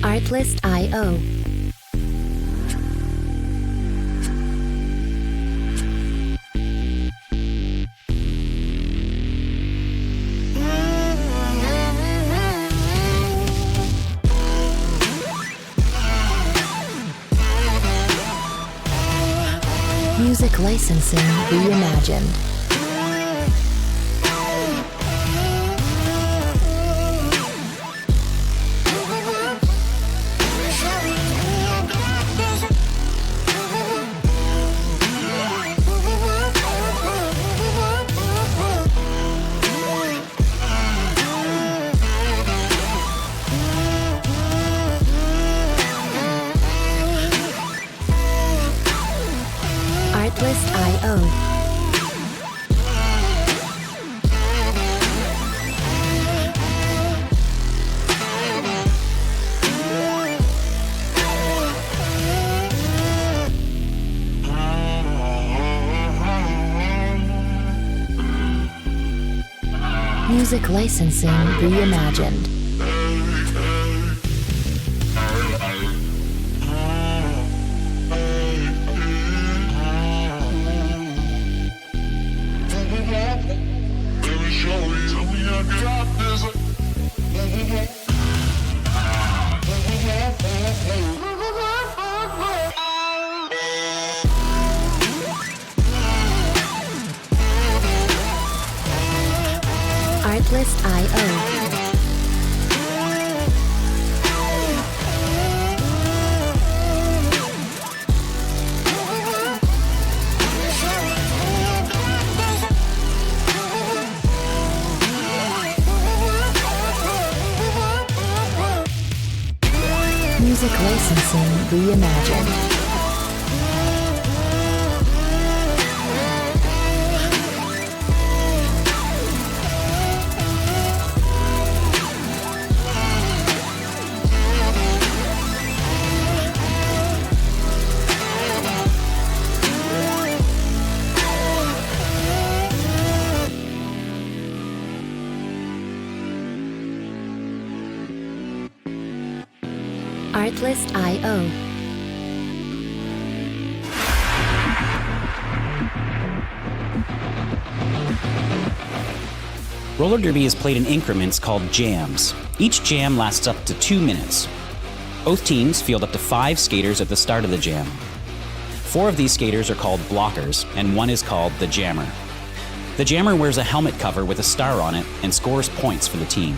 Artlist.io. Music licensing reimagined. Artlist.io. Music licensing reimagined. Artlist.io. Music licensing reimagined. Artlist.io. Roller derby is played in increments called jams. Each jam lasts up to 2 minutes. Both teams field up to 5 skaters at the start of the jam. 4 of these skaters are called blockers, and 1 is called the jammer. The jammer wears a helmet cover with a star on it and scores points for the team.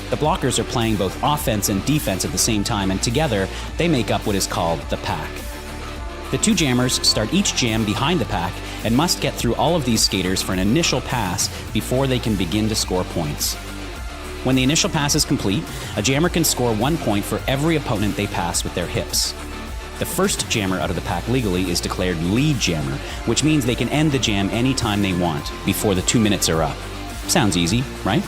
The blockers are playing both offense and defense at the same time, and together they make up what is called the pack. The 2 jammers start each jam behind the pack and must get through all of these skaters for an initial pass before they can begin to score points. When the initial pass is complete, a jammer can score 1 point for every opponent they pass with their hips. The first jammer out of the pack legally is declared lead jammer, which means they can end the jam anytime they want before the 2 minutes are up. Sounds easy, right?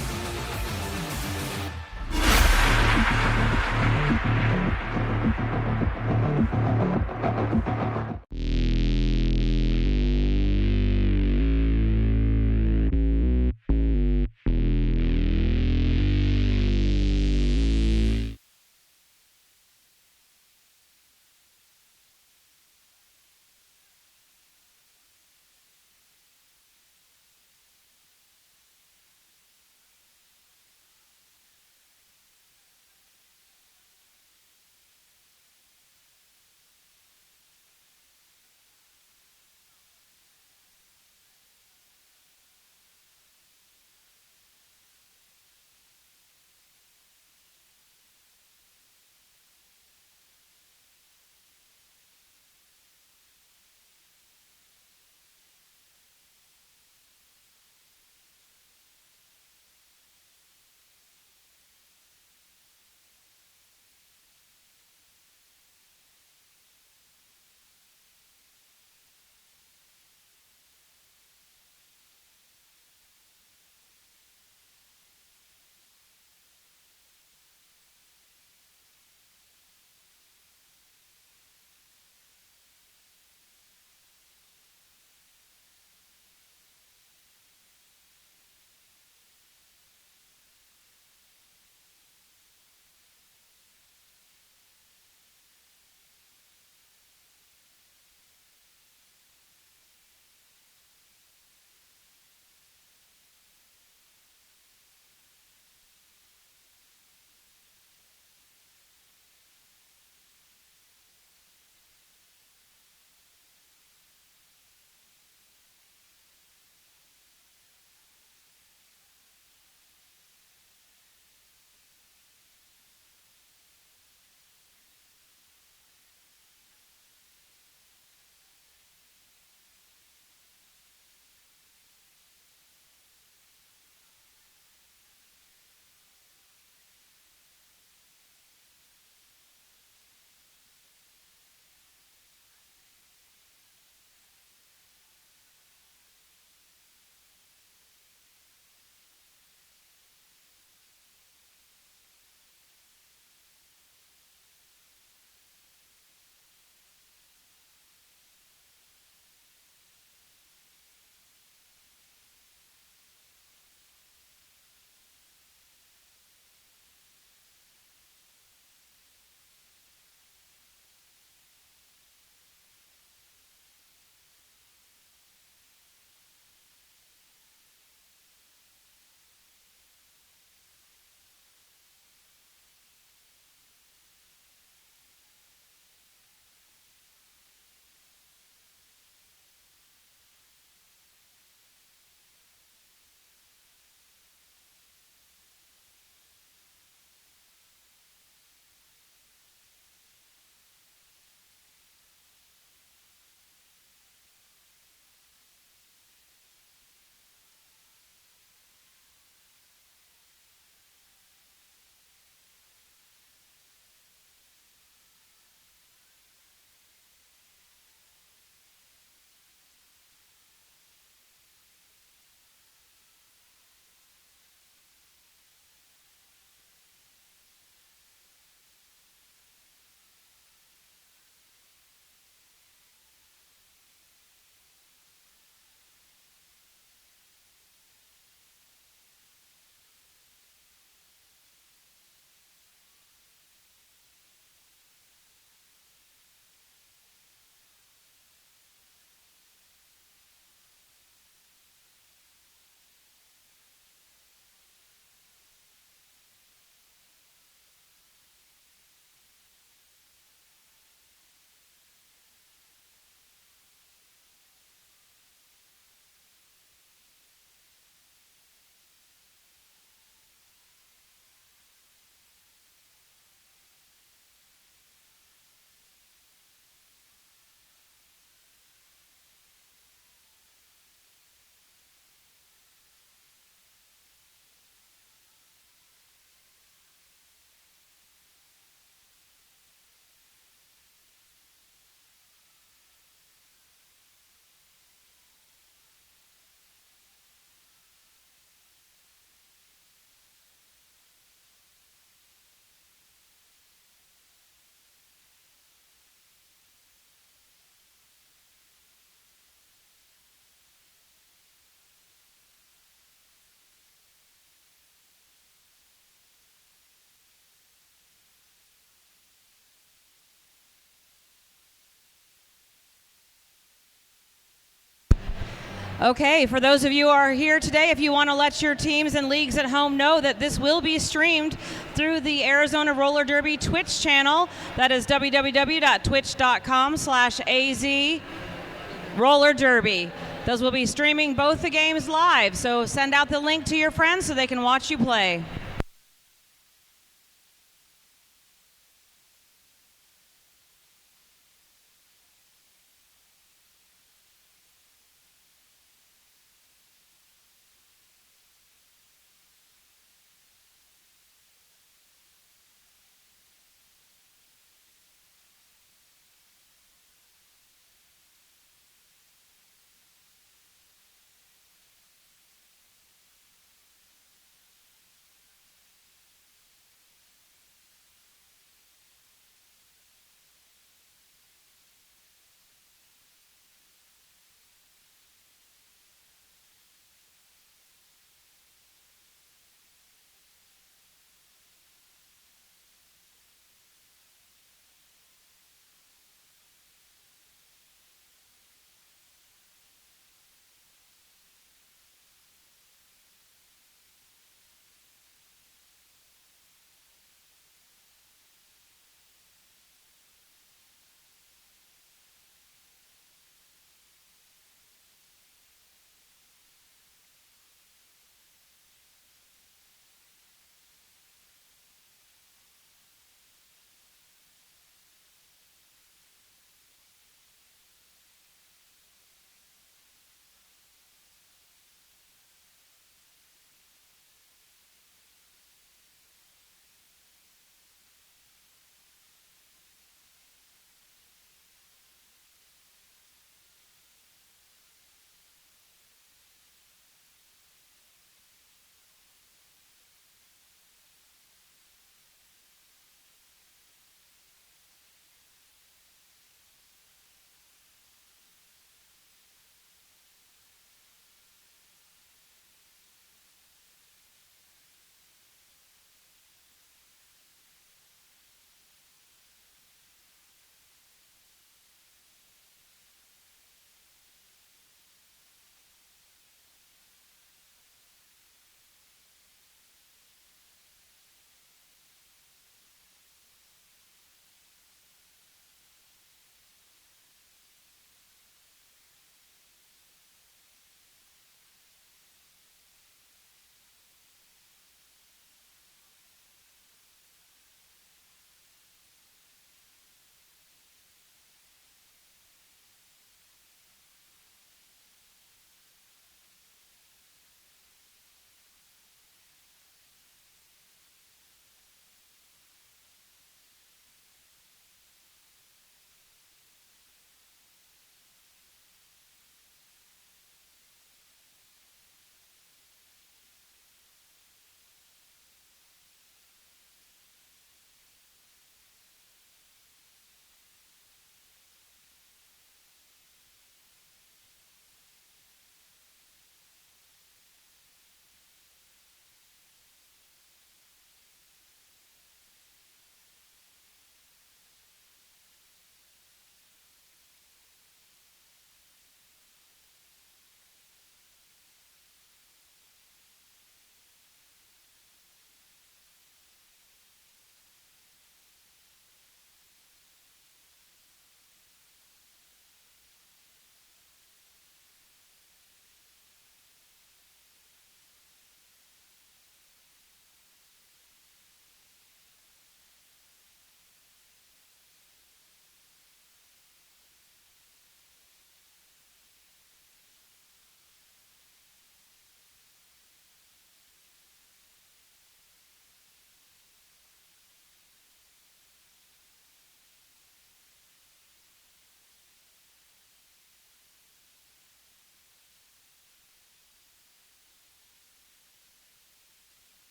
Okay, for those of you who are here today, if you want to let your teams and leagues at home know that this will be streamed through the Arizona Roller Derby Twitch channel, that is www.twitch.com/AZ Roller Derby. Those will be streaming both the games live, so send out the link to your friends so they can watch you play.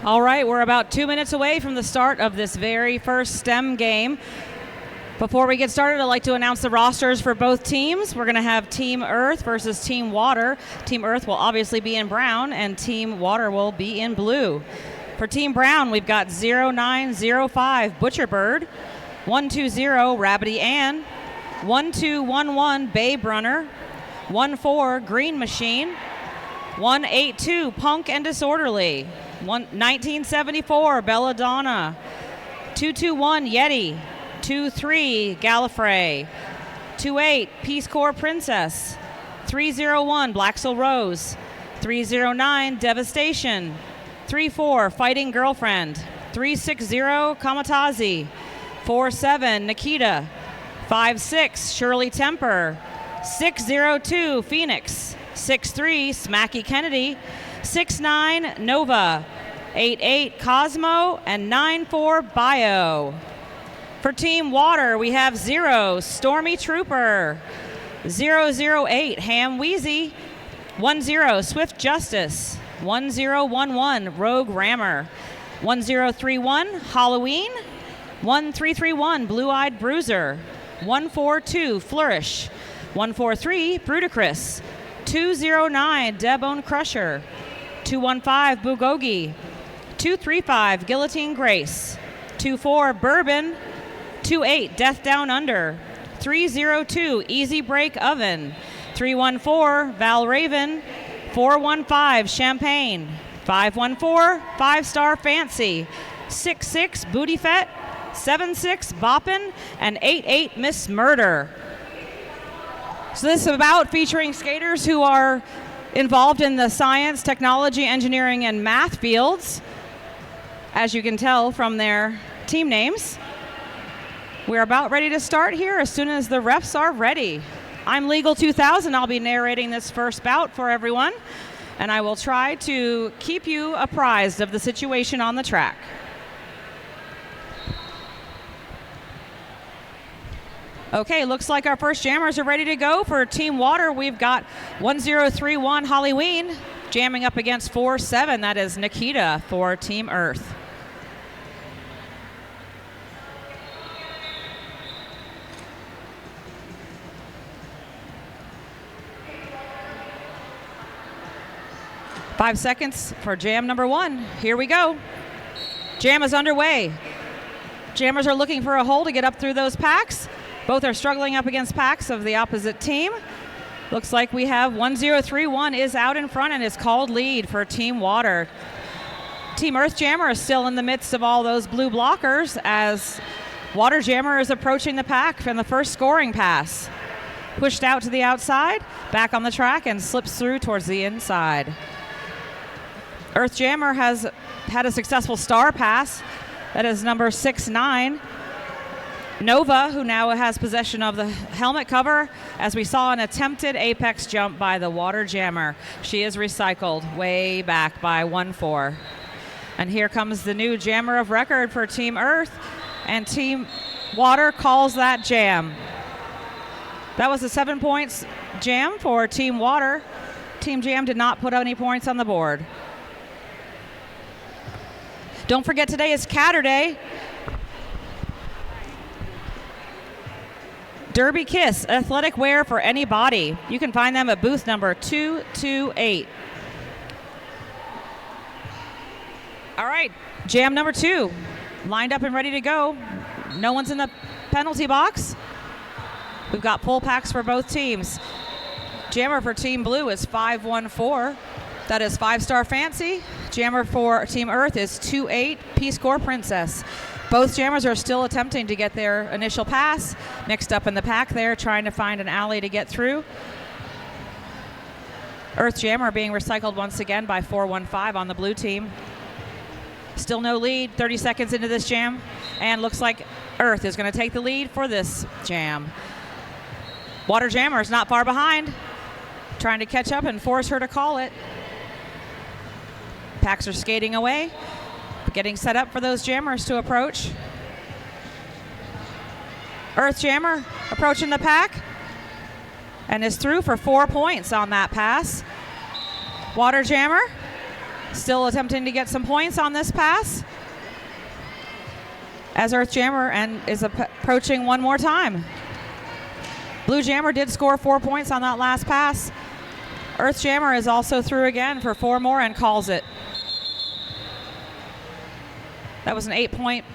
All right, we're about 2 minutes away from the start of this very first STEM game. Before we get started, I'd like to announce the rosters for both teams. We're going to have Team Earth versus Team Water. Team Earth will obviously be in brown, and Team Water will be in blue. For Team Brown, we've got 0905 Butcherbird, 120 Rabbity Ann, 1211 Babe Runner, 14 Green Machine, 182 Punk and Disorderly, 1974 Belladonna, 221 Yeti, 23 Gallifrey, 28 Peace Corps Princess, 301 Blacksell Rose, 309 Devastation, 34 Fighting Girlfriend, 360 Kamatazi, 47 Nikita, 56 Shirley Temper, 602 Phoenix, 63 Smacky Kennedy, 69 Nova, 88 Cosmo, and 94 Bio. For Team Water, we have 0 Stormy Trooper, 008 Ham Wheezy, 10 Swift Justice, 1011 Rogue Rammer, 1031 Halloween, 1331 Blue Eyed Bruiser, 142 Flourish, 143 Brudicrous, 209 Debone Crusher, 215 Bugogi, 235 Guillotine Grace, 24 Bourbon, 28 Death Down Under, 302 Easy Break Oven, 314 Val Raven, 415 Champagne, 514 5 Star Fancy, 66 Booty Fett, 76 Boppin', and 88 Miss Murder. So this is about featuring skaters who are involved in the science, technology, engineering, and math fields, as you can tell from their team names. We're about ready to start here as soon as the refs are ready. I'm Legal 2000. I'll be narrating this first bout for everyone, and I will try to keep you apprised of the situation on the track. Okay, looks like our first jammers are ready to go. For Team Water, we've got 1031 Halloween jamming up against 47. That is Nikita for Team Earth. Five seconds for jam number 1. Here we go. Jam is underway. Jammers are looking for a hole to get up through those packs. Both are struggling up against packs of the opposite team. Looks like we have 1031 is out in front and is called lead for Team Water. Team Earth Jammer is still in the midst of all those blue blockers as Water Jammer is approaching the pack from the first scoring pass. Pushed out to the outside, back on the track, and slips through towards the inside. Earth Jammer has had a successful star pass. That is number 69. Nova, who now has possession of the helmet cover, as we saw an attempted apex jump by the Water Jammer. She is recycled way back by 1-4. And here comes the new jammer of record for Team Earth, and Team Water calls that jam. That was a 7 points jam for Team Water. Team Jam did not put any points on the board. Don't forget, today is Catterday. Derby Kiss, athletic wear for any body. You can find them at booth number 228. All right, jam number 2, lined up and ready to go. No one's in the penalty box. We've got full packs for both teams. Jammer for Team Blue is 514. That is 5 Star Fancy. Jammer for Team Earth is 28 Peace Corps Princess. Both jammers are still attempting to get their initial pass. Mixed up in the pack there, trying to find an alley to get through. Earth Jammer being recycled once again by 415 on the blue team. Still no lead, 30 seconds into this jam. And looks like Earth is going to take the lead for this jam. Water Jammer is not far behind, trying to catch up and force her to call it. Packs are skating away, getting set up for those jammers to approach. Earth Jammer approaching the pack and is through for 4 points on that pass. Water Jammer still attempting to get some points on this pass as Earth Jammer and is approaching one more time. Blue Jammer did score 4 points on that last pass. Earth Jammer is also through again for 4 more and calls it. That was an 8-point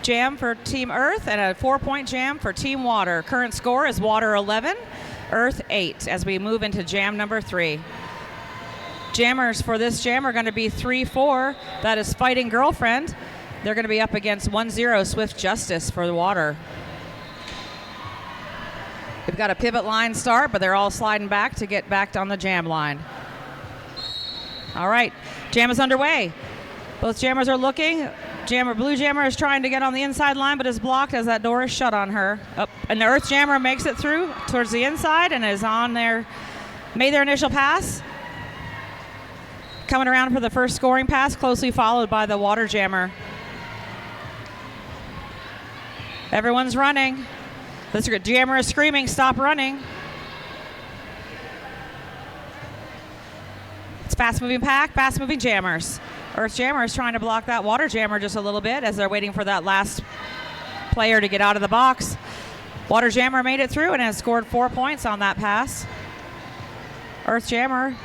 jam for Team Earth and a 4-point jam for Team Water. Current score is Water 11, Earth 8 as we move into jam number 3. Jammers for this jam are going to be 3-4. That is Fighting Girlfriend. They're going to be up against 1-0 Swift Justice for the Water. We've got a pivot line start, but they're all sliding back to get back on the jam line. All right, jam is underway. Both jammers are looking. Blue Jammer is trying to get on the inside line, but is blocked as that door is shut on her. And the Earth Jammer makes it through towards the inside and is on there, made their initial pass. Coming around for the first scoring pass, closely followed by the Water Jammer. Everyone's running. This jammer is screaming, stop running. It's fast-moving pack, fast-moving jammers. Earth Jammer is trying to block that Water Jammer just a little bit as they're waiting for that last player to get out of the box. Water Jammer made it through and has scored 4 points on that pass. Earth Jammer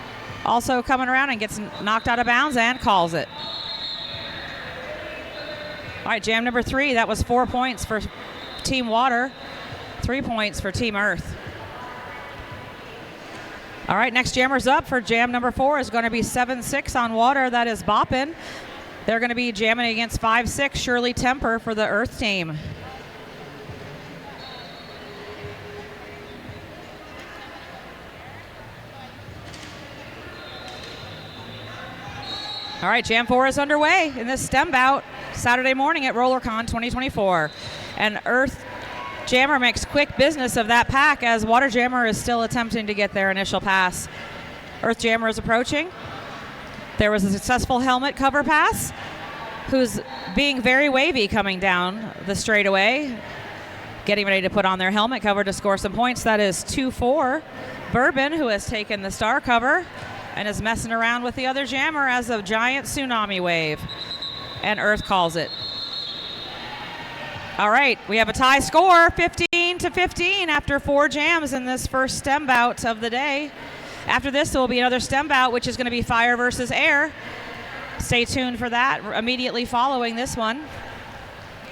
also coming around and gets knocked out of bounds and calls it. All right, jam number 3, that was 4 points for Team Water, 3 points for Team Earth. All right, next jammer's up for jam number 4 is going to be 7-6 on Water. That is Boppin'. They're going to be jamming against 5-6 Shirley Temper for the Earth team. All right, jam 4 is underway in this STEM bout Saturday morning at Rollercon 2024. And Earth Jammer makes quick business of that pack as Water Jammer is still attempting to get their initial pass. Earth Jammer is approaching. There was a successful helmet cover pass, who's being very wavy coming down the straightaway, getting ready to put on their helmet cover to score some points. That is 2-4. Bourbon, who has taken the star cover and is messing around with the other jammer as a giant tsunami wave. And Earth calls it. All right, we have a tie score, 15-15 after 4 jams in this first STEM bout of the day. After this, there will be another STEM bout, which is going to be fire versus air. Stay tuned for that immediately following this one.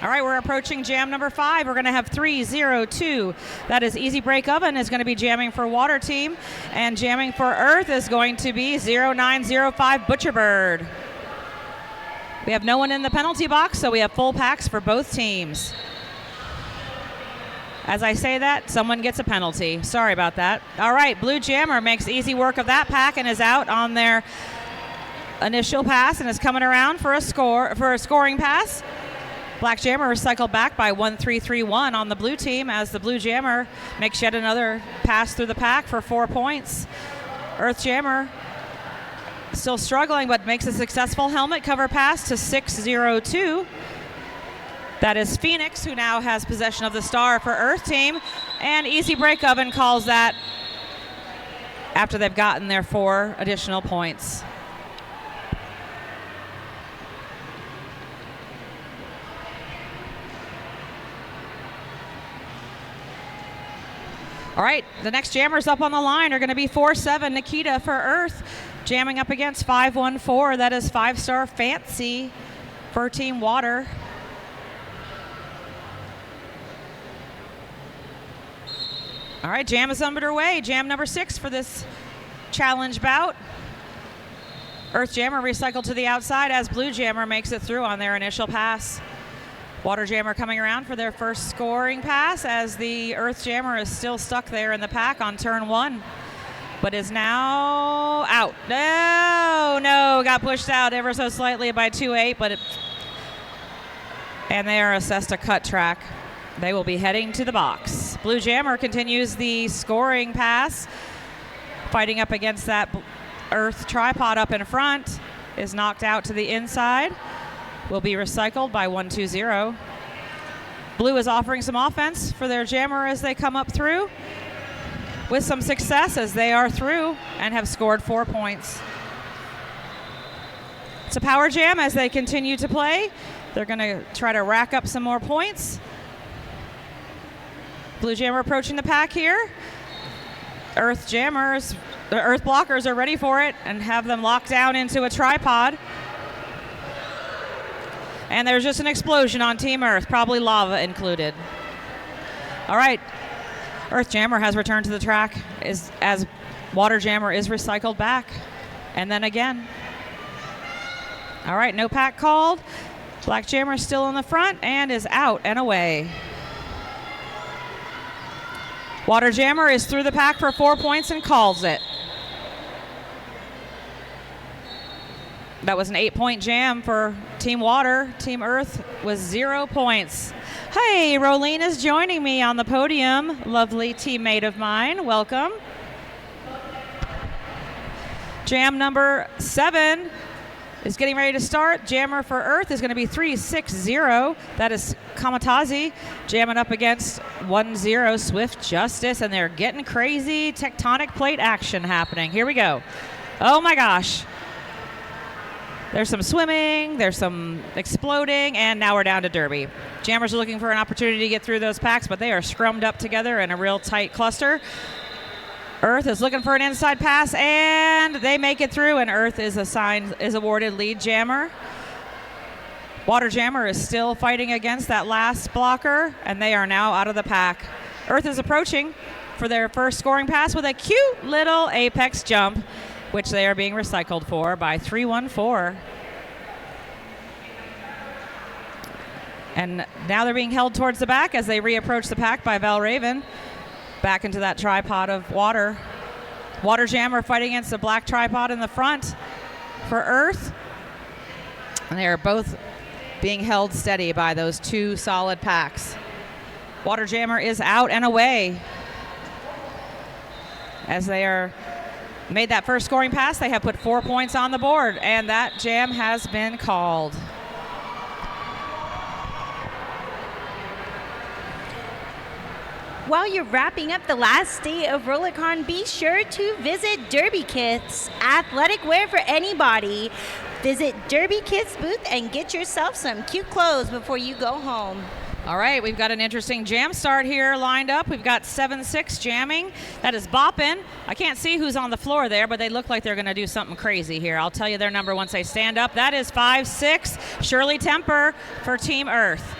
All right, we're approaching jam number 5. We're going to have 3-0-2. That is Easy Break Oven is going to be jamming for Water Team, and jamming for Earth is going to be 0905 Butcherbird. We have no one in the penalty box, so we have full packs for both teams. As I say that, someone gets a penalty. Sorry about that. All right, Blue Jammer makes easy work of that pack and is out on their initial pass and is coming around for a scoring pass. Black Jammer recycled back by 1-3-3-1 on the blue team as the Blue Jammer makes yet another pass through the pack for 4 points. Earth Jammer still struggling, but makes a successful helmet cover pass to 6-0-2. That is Phoenix, who now has possession of the star for Earth Team. And Easy Break Oven calls that after they've gotten their 4 additional points. All right, the next jammers up on the line are going to be 4-7 Nikita for Earth, jamming up against 5-1-4. That is 5-star Fancy for Team Water. All right, jam is underway. Jam number 6 for this challenge bout. Earth Jammer recycled to the outside as Blue Jammer makes it through on their initial pass. Water Jammer coming around for their first scoring pass as the Earth Jammer is still stuck there in the pack on turn 1, but is now out. No, got pushed out ever so slightly by 2-8, and they are assessed a cut track. They will be heading to the box. Blue Jammer continues the scoring pass, fighting up against that Earth tripod up in front, is knocked out to the inside, will be recycled by 1-2-0. Blue is offering some offense for their jammer as they come up through, with some success as they are through and have scored 4 points. It's a power jam as they continue to play. They're going to try to rack up some more points. Blue Jammer approaching the pack here. The Earth blockers are ready for it and have them locked down into a tripod. And there's just an explosion on Team Earth, probably lava included. All right, Earth Jammer has returned to the track as Water Jammer is recycled back. And then again. All right, no pack called. Black Jammer still in the front and is out and away. Water Jammer is through the pack for 4 points and calls it. That was an 8-point jam for Team Water. Team Earth was 0 points. Hey, Rolene is joining me on the podium. Lovely teammate of mine. Welcome. Jam number 7 is getting ready to start. Jammer for Earth is going to be 3-6-0. That is Kamatazi jamming up against 1-0 Swift Justice, and they're getting crazy tectonic plate action happening. Here we go. Oh my gosh. There's some swimming, there's some exploding, and now we're down to Derby. Jammers are looking for an opportunity to get through those packs, but they are scrummed up together in a real tight cluster. Earth is looking for an inside pass, and they make it through, and Earth is awarded lead jammer. Water Jammer is still fighting against that last blocker, and they are now out of the pack. Earth is approaching for their first scoring pass with a cute little apex jump, which they are being recycled for by 314. And now they're being held towards the back as they reapproach the pack by Valraven. Back into that tripod of water. Water Jammer fighting against the black tripod in the front for Earth. And they are both being held steady by those two solid packs. Water Jammer is out and away. As they are made that first scoring pass, they have put 4 points on the board, and that jam has been called. While you're wrapping up the last day of Rollercon, be sure to visit Derby Kits, athletic wear for anybody. Visit Derby Kits booth and get yourself some cute clothes before you go home. All right, we've got an interesting jam start here lined up. We've got 7-6 jamming. That is bopping. I can't see who's on the floor there, but they look like they're going to do something crazy here. I'll tell you their number once they stand up. That is 5-6, Shirley Temper for Team Earth.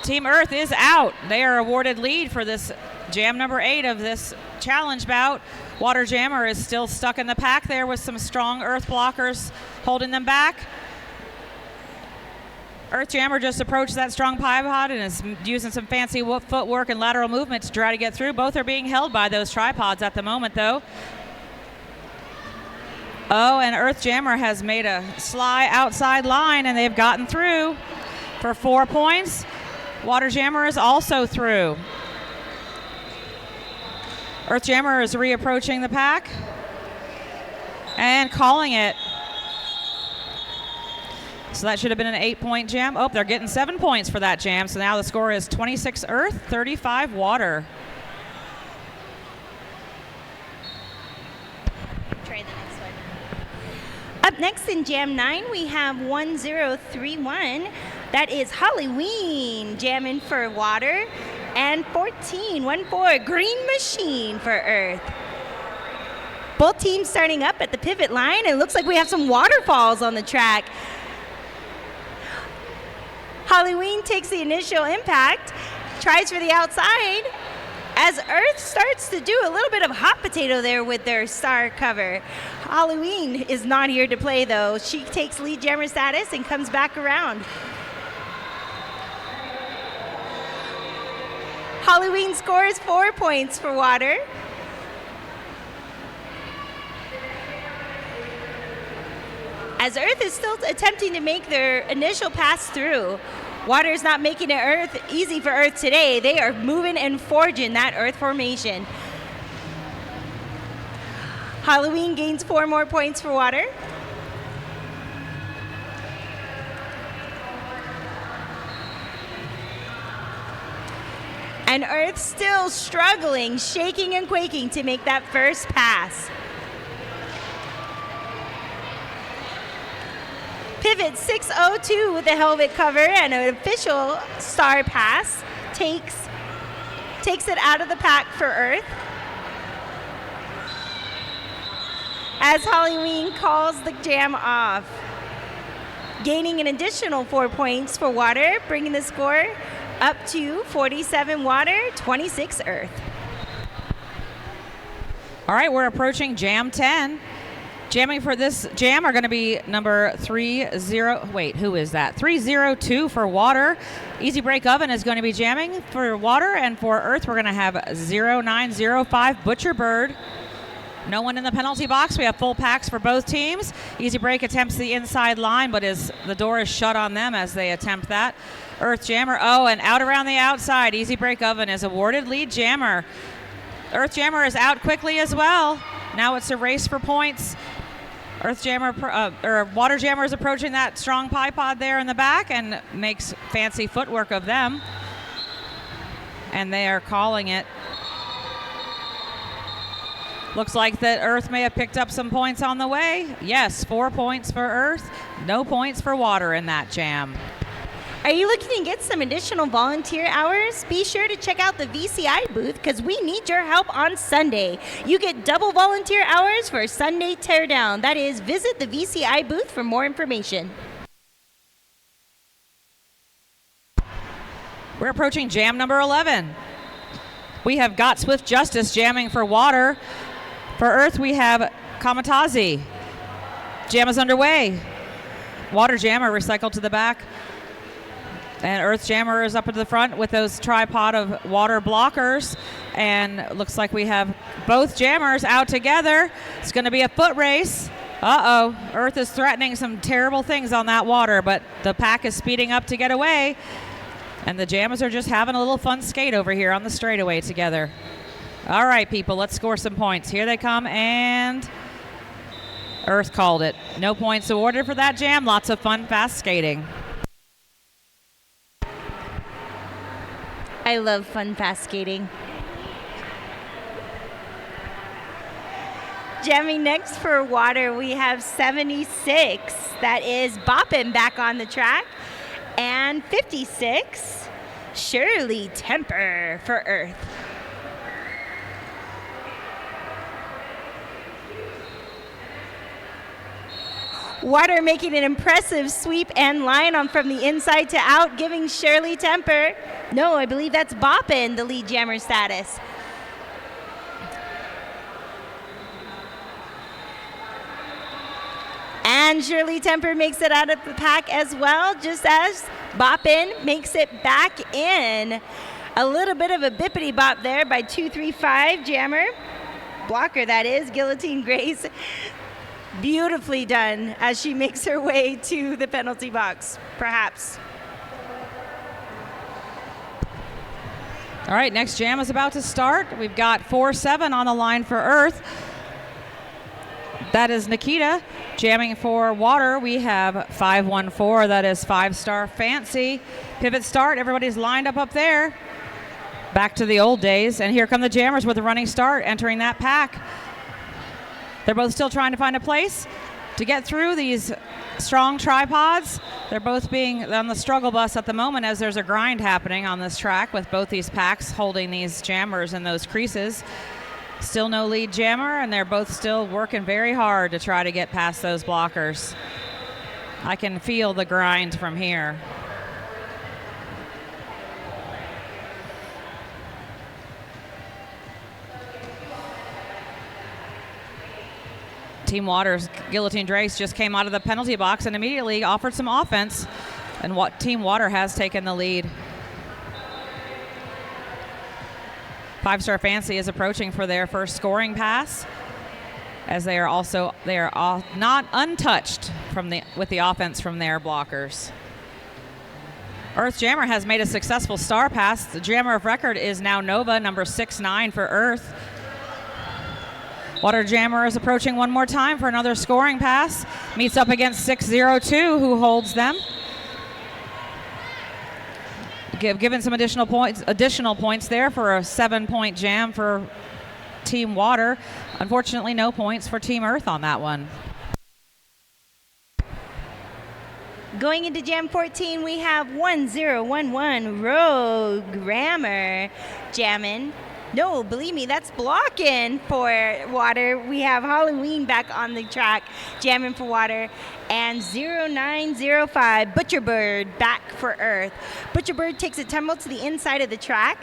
Team Earth is out. They are awarded lead for this jam number 8 of this challenge bout. Water Jammer is still stuck in the pack there with some strong Earth blockers holding them back. Earth Jammer just approached that strong tripod and is using some fancy footwork and lateral movement to try to get through. Both are being held by those tripods at the moment, though. Oh, and Earth Jammer has made a sly outside line, and they've gotten through for 4 points. Water Jammer is also through. Earth Jammer is reapproaching the pack and calling it. So that should have been an 8-point jam. Oh, they're getting 7 points for that jam. So now the score is 26 Earth, 35 Water. Try the next one. Up next in Jam 9, we have 1031. That is Halloween jamming for Water. And 14 Green Machine for Earth. Both teams starting up at the pivot line. It looks like we have some waterfalls on the track. Halloween takes the initial impact, tries for the outside, as Earth starts to do a little bit of hot potato there with their star cover. Halloween is not here to play, though. She takes lead jammer status and comes back around. Halloween scores 4 points for Water. As Earth is still attempting to make their initial pass through. Water is not making it easy for Earth today. They are moving and forging that Earth formation. Halloween gains 4 more points for Water. And Earth still struggling, shaking and quaking to make that first pass. Pivot 602 with a helmet cover and an official star pass takes it out of the pack for Earth. As Halloween calls the jam off. Gaining an additional 4 points for Water, bringing the score up to 47 Water, 26 Earth. All right, we're approaching Jam 10. Jamming for this jam are going to be number 302 for Water. Easy Break Oven is going to be jamming for Water, and for Earth we're going to have 0905 Butcher Bird. No one in the penalty box. We have full packs for both teams. Easy Break attempts the inside line, but the door is shut on them as they attempt that. Earth Jammer, and out around the outside. Easy Break Oven is awarded lead jammer. Earth Jammer is out quickly as well. Now it's a race for points. Earth Jammer or Water Jammer is approaching that strong pie pod there in the back and makes fancy footwork of them. And they are calling it. Looks like that Earth may have picked up some points on the way. Yes, 4 points for Earth, no points for Water in that jam. Are you looking to get some additional volunteer hours? Be sure to check out the VCI booth because we need your help on Sunday. You get double volunteer hours for Sunday Teardown. That is, visit the VCI booth for more information. We're approaching jam number 11. We have Got Swift Justice jamming for Water. For Earth, we have Kamatazi. Jam is underway. Water Jammer recycled to the back. And Earth Jammer is up at the front with those tripod of water blockers. And looks like we have both jammers out together. It's going to be a foot race. Earth is threatening some terrible things on that water, but the pack is speeding up to get away. And the jammers are just having a little fun skate over here on the straightaway together. All right, people, let's score some points. Here they come, and Earth called it. No points awarded for that jam. Lots of fun, fast skating. I love fun, fast skating. Jamming next for Water, we have 76. That is Boppin' back on the track. And 56, Shirley Temper for Earth. Water making an impressive sweep and line on from the inside to out, giving Shirley Temper. No, I believe that's Boppin', the lead jammer status. And Shirley Temper makes it out of the pack as well, just as Boppin' makes it back in. A little bit of a bippity bop there by 235 jammer. Blocker, that is, Guillotine Grace. Beautifully done as she makes her way to the penalty box, perhaps. All right, next jam is about to start. We've got 4-7 on the line for Earth. That is Nikita. Jamming for Water, we have 514. That is 5-star Fancy. Pivot start, everybody's lined up there. Back to the old days. And here come the jammers with a running start, entering that pack. They're both still trying to find a place to get through these strong tripods. They're both being on the struggle bus at the moment as there's a grind happening on this track with both these packs holding these jammers in those creases. Still no lead jammer, and they're both still working very hard to try to get past those blockers. I can feel the grind from here. Team Water's Guillotine Drace just came out of the penalty box and immediately offered some offense, and what Team Water has taken the lead. 5-star Fancy is approaching for their first scoring pass, as they are all not untouched with the offense from their blockers. Earth Jammer has made a successful star pass. The jammer of record is now Nova, number 6-9 for Earth. Water Jammer is approaching one more time for another scoring pass. Meets up against 602, who holds them. Given some additional points there for a 7-point jam for Team Water. Unfortunately, no points for Team Earth on that one. Going into Jam 14, we have 1011 Programmer jamming. No, believe me, that's blocking for water. We have Halloween back on the track, jamming for water. And 0905 Butcherbird back for Earth. Butcherbird takes a tumble to the inside of the track.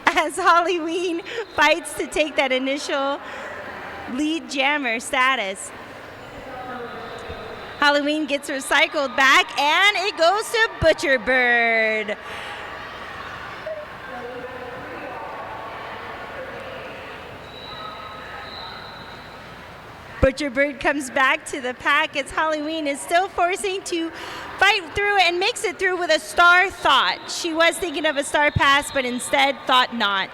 As Halloween fights to take that initial lead jammer status. Halloween gets recycled back, and it goes to Butcherbird. Butcherbird comes back to the pack as Halloween is still forcing to fight through and makes it through with a star thought. She was thinking of a star pass, but instead thought not.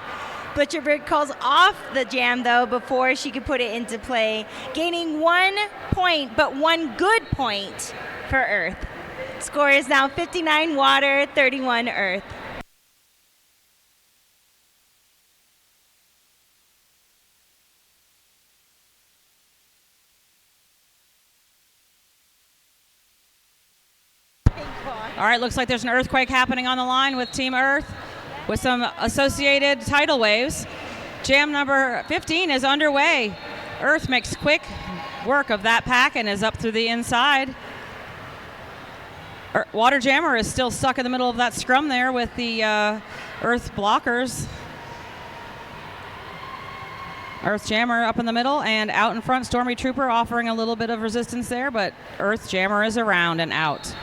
Butcherbird calls off the jam, though, before she could put it into play, gaining 1 point, but 1 good point for Earth. Score is now 59 Water, 31 Earth. All right, looks like there's an earthquake happening on the line with Team Earth with some associated tidal waves. Jam number 15 is underway. Earth makes quick work of that pack and is up through the inside. Water Jammer is still stuck in the middle of that scrum there with the Earth blockers. Earth Jammer up in the middle, and out in front, Stormy Trooper offering a little bit of resistance there, but Earth Jammer is around and out.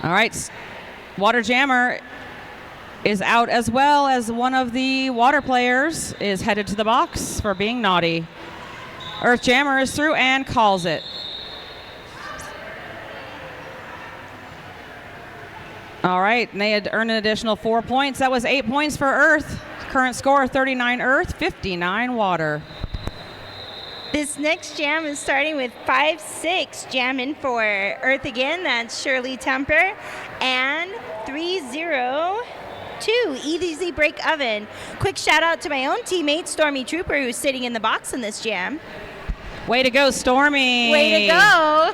All right, Water Jammer is out, as well as one of the water players is headed to the box for being naughty. Earth Jammer is through and calls it. All right, and they had earned an additional 4 points. That was 8 points for Earth. Current score, 39 Earth, 59 Water. This next jam is starting with 5-6 jamming for Earth again. That's Shirley Temper. And 302 Easy Break Oven. Quick shout out to my own teammate, Stormy Trooper, who's sitting in the box in this jam. Way to go, Stormy. Way to go.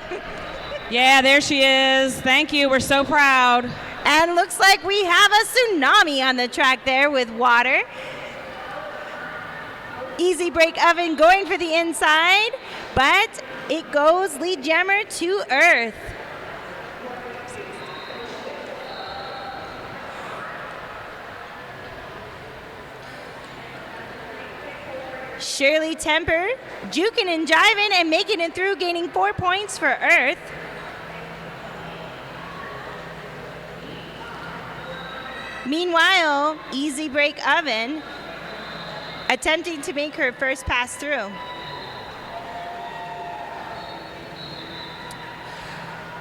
Yeah, there she is. Thank you. We're so proud. And looks like we have a tsunami on the track there with water. Easy Break Oven going for the inside, but it goes lead jammer to Earth. Shirley Temper juking and jiving and making it through, gaining 4 points for Earth. Meanwhile, Easy Break Oven attempting to make her first pass through.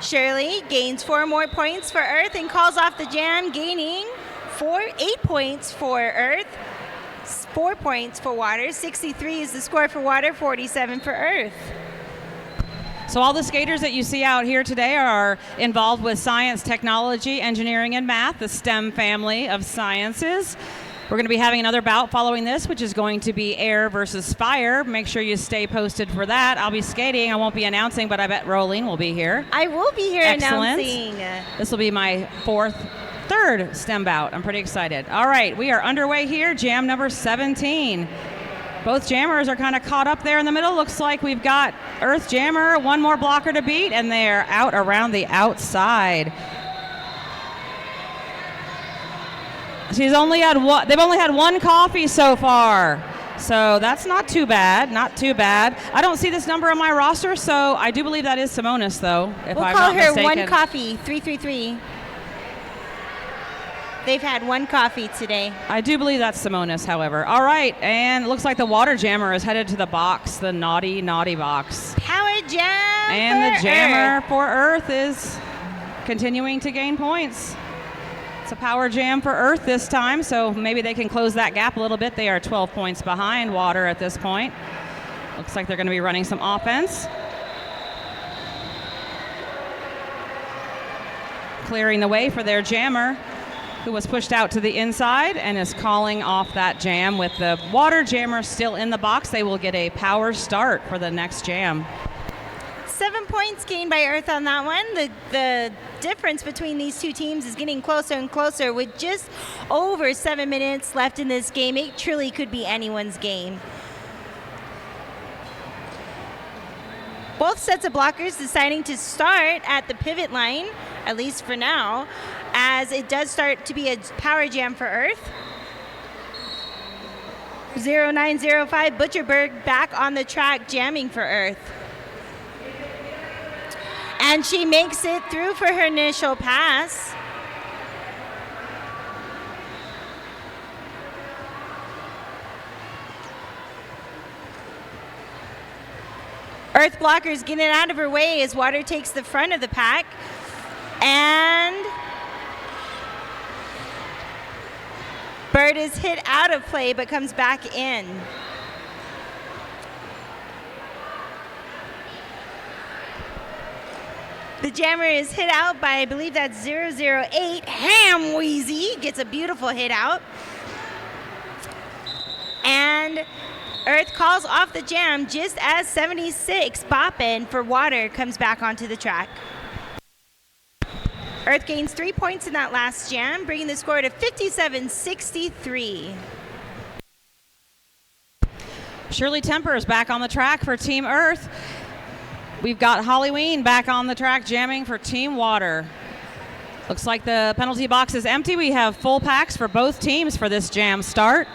Shirley gains 4 more points for Earth and calls off the jam, gaining 8 points for Earth, 4 points for Water. 63 is the score for Water, 47 for Earth. So all the skaters that you see out here today are involved with science, technology, engineering, and math, the STEM family of sciences. We're going to be having another bout following this, which is going to be air versus fire. Make sure you stay posted for that. I'll be skating. I won't be announcing, but I bet Rolene will be here. I will be here announcing. This will be my third STEM bout. I'm pretty excited. All right, we are underway here. Jam number 17. Both jammers are kind of caught up there in the middle. Looks like we've got Earth Jammer, one more blocker to beat, and they're out around the outside. They've only had one coffee so far. So that's not too bad, not too bad. I don't see this number on my roster, so I do believe that is Simonis, though, if we'll I'm call not her mistaken. one coffee, 333. They've had one coffee today. I do believe that's Simonis, however. All right, and it looks like the Water Jammer is headed to the box, the naughty, naughty box. Power jam And the jammer Earth. for Earth is continuing to gain points. It's a power jam for Earth this time, so maybe they can close that gap a little bit. They are 12 points behind Water at this point. Looks like they're going to be running some offense. Clearing the way for their jammer. who was pushed out to the inside and is calling off that jam. With the water jammer still in the box, they will get a power start for the next jam. 7 points gained by Earth on that one. The difference between these two teams is getting closer and closer with just over 7 minutes left in this game. It truly could be anyone's game. Both sets of blockers deciding to start at the pivot line, at least for now, as it does start to be a power jam for Earth. 0905 Butcherberg back on the track jamming for Earth. And she makes it through for her initial pass. Earth blockers getting out of her way as Water takes the front of the pack. And Bird is hit out of play but comes back in. The jammer is hit out by, I believe that's 008. Ham Wheezy gets a beautiful hit out. And Earth calls off the jam just as 76 Boppin' for Water comes back onto the track. Earth gains 3 points in that last jam, bringing the score to 57-63. Shirley Temper is back on the track for Team Earth. We've got Holly Ween back on the track jamming for Team Water. Looks like the penalty box is empty. We have full packs for both teams for this jam start.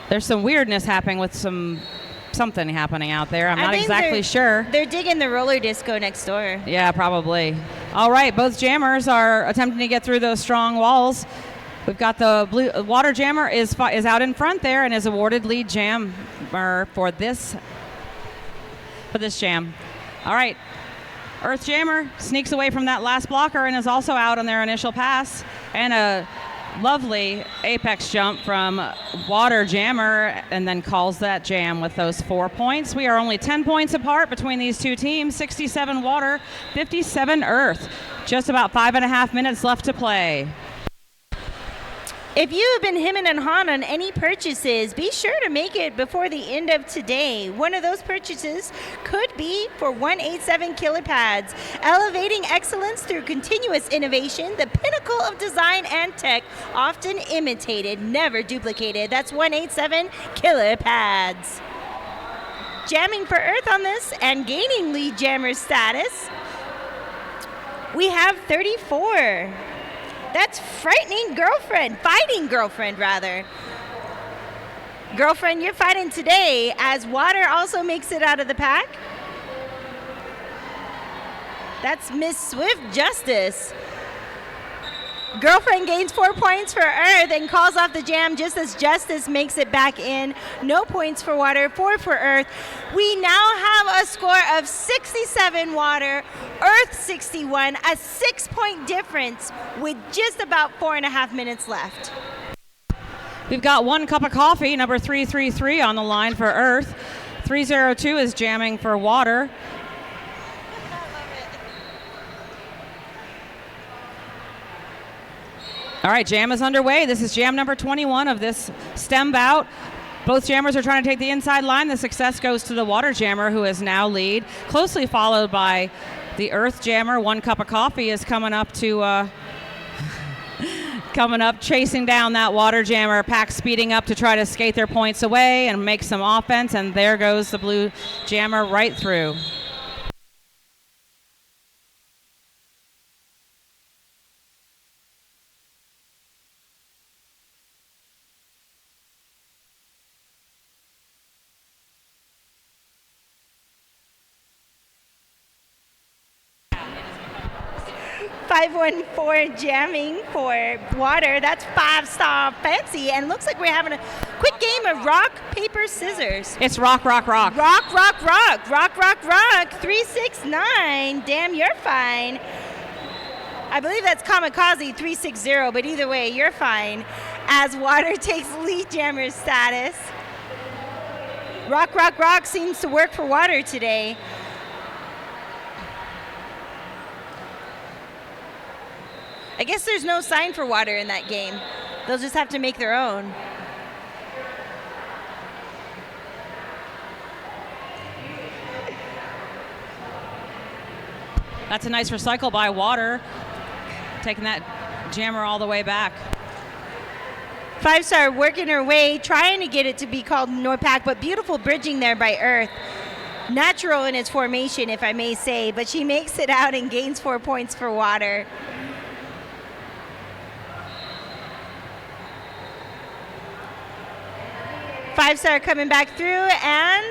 There's some weirdness happening with something happening out there. I'm not exactly sure. They're digging the roller disco next door. Yeah, probably. All right, both jammers are attempting to get through those strong walls. We've got the blue water jammer is out in front there and is awarded lead jammer for this jam. All right, Earth jammer sneaks away from that last blocker and is also out on their initial pass. And a lovely apex jump from water jammer, and then calls that jam with those 4 points. We are only 10 points apart between these two teams. 67 Water, 57 Earth. Just about 5.5 minutes left to play. If you have been hemming and hawing on any purchases, be sure to make it before the end of today. One of those purchases could be for 187 Killer Pads, elevating excellence through continuous innovation, the pinnacle of design and tech, often imitated, never duplicated. That's 187 Killer Pads. Jamming for Earth on this and gaining lead jammer status, we have 34. That's fighting girlfriend rather. Girlfriend, you're fighting today as Water also makes it out of the pack. That's Miss Swift Justice. Girlfriend gains 4 points for Earth and calls off the jam just as Justice makes it back in. No points for Water, 4 for Earth. We now have a score of 67 Water, Earth 61, a 6-point difference with just about 4.5 minutes left. We've got one cup of coffee, number 333 on the line for Earth. 302 is jamming for Water. All right, jam is underway. This is jam number 21 of this STEM bout. Both jammers are trying to take the inside line. The success goes to the water jammer, who is now lead, closely followed by the Earth jammer. One cup of coffee is coming up chasing down that water jammer. Pack speeding up to try to skate their points away and make some offense, and there goes the blue jammer right through. .514 jamming for Water. That's 5-star fancy, and looks like we're having a quick game of rock, paper, scissors. It's rock, rock, rock. Rock, rock, rock. Rock, rock, rock. 369. Damn, you're fine. I believe that's Kamikaze 360, but either way, you're fine. As Water takes lead jammer status. Rock, rock, rock seems to work for Water today. I guess there's no sign for water in that game. They'll just have to make their own. That's a nice recycle by Water, taking that jammer all the way back. 5-star working her way, trying to get it to be called Norpac, but beautiful bridging there by Earth. Natural in its formation, if I may say, but she makes it out and gains 4 points for Water. Five-star coming back through and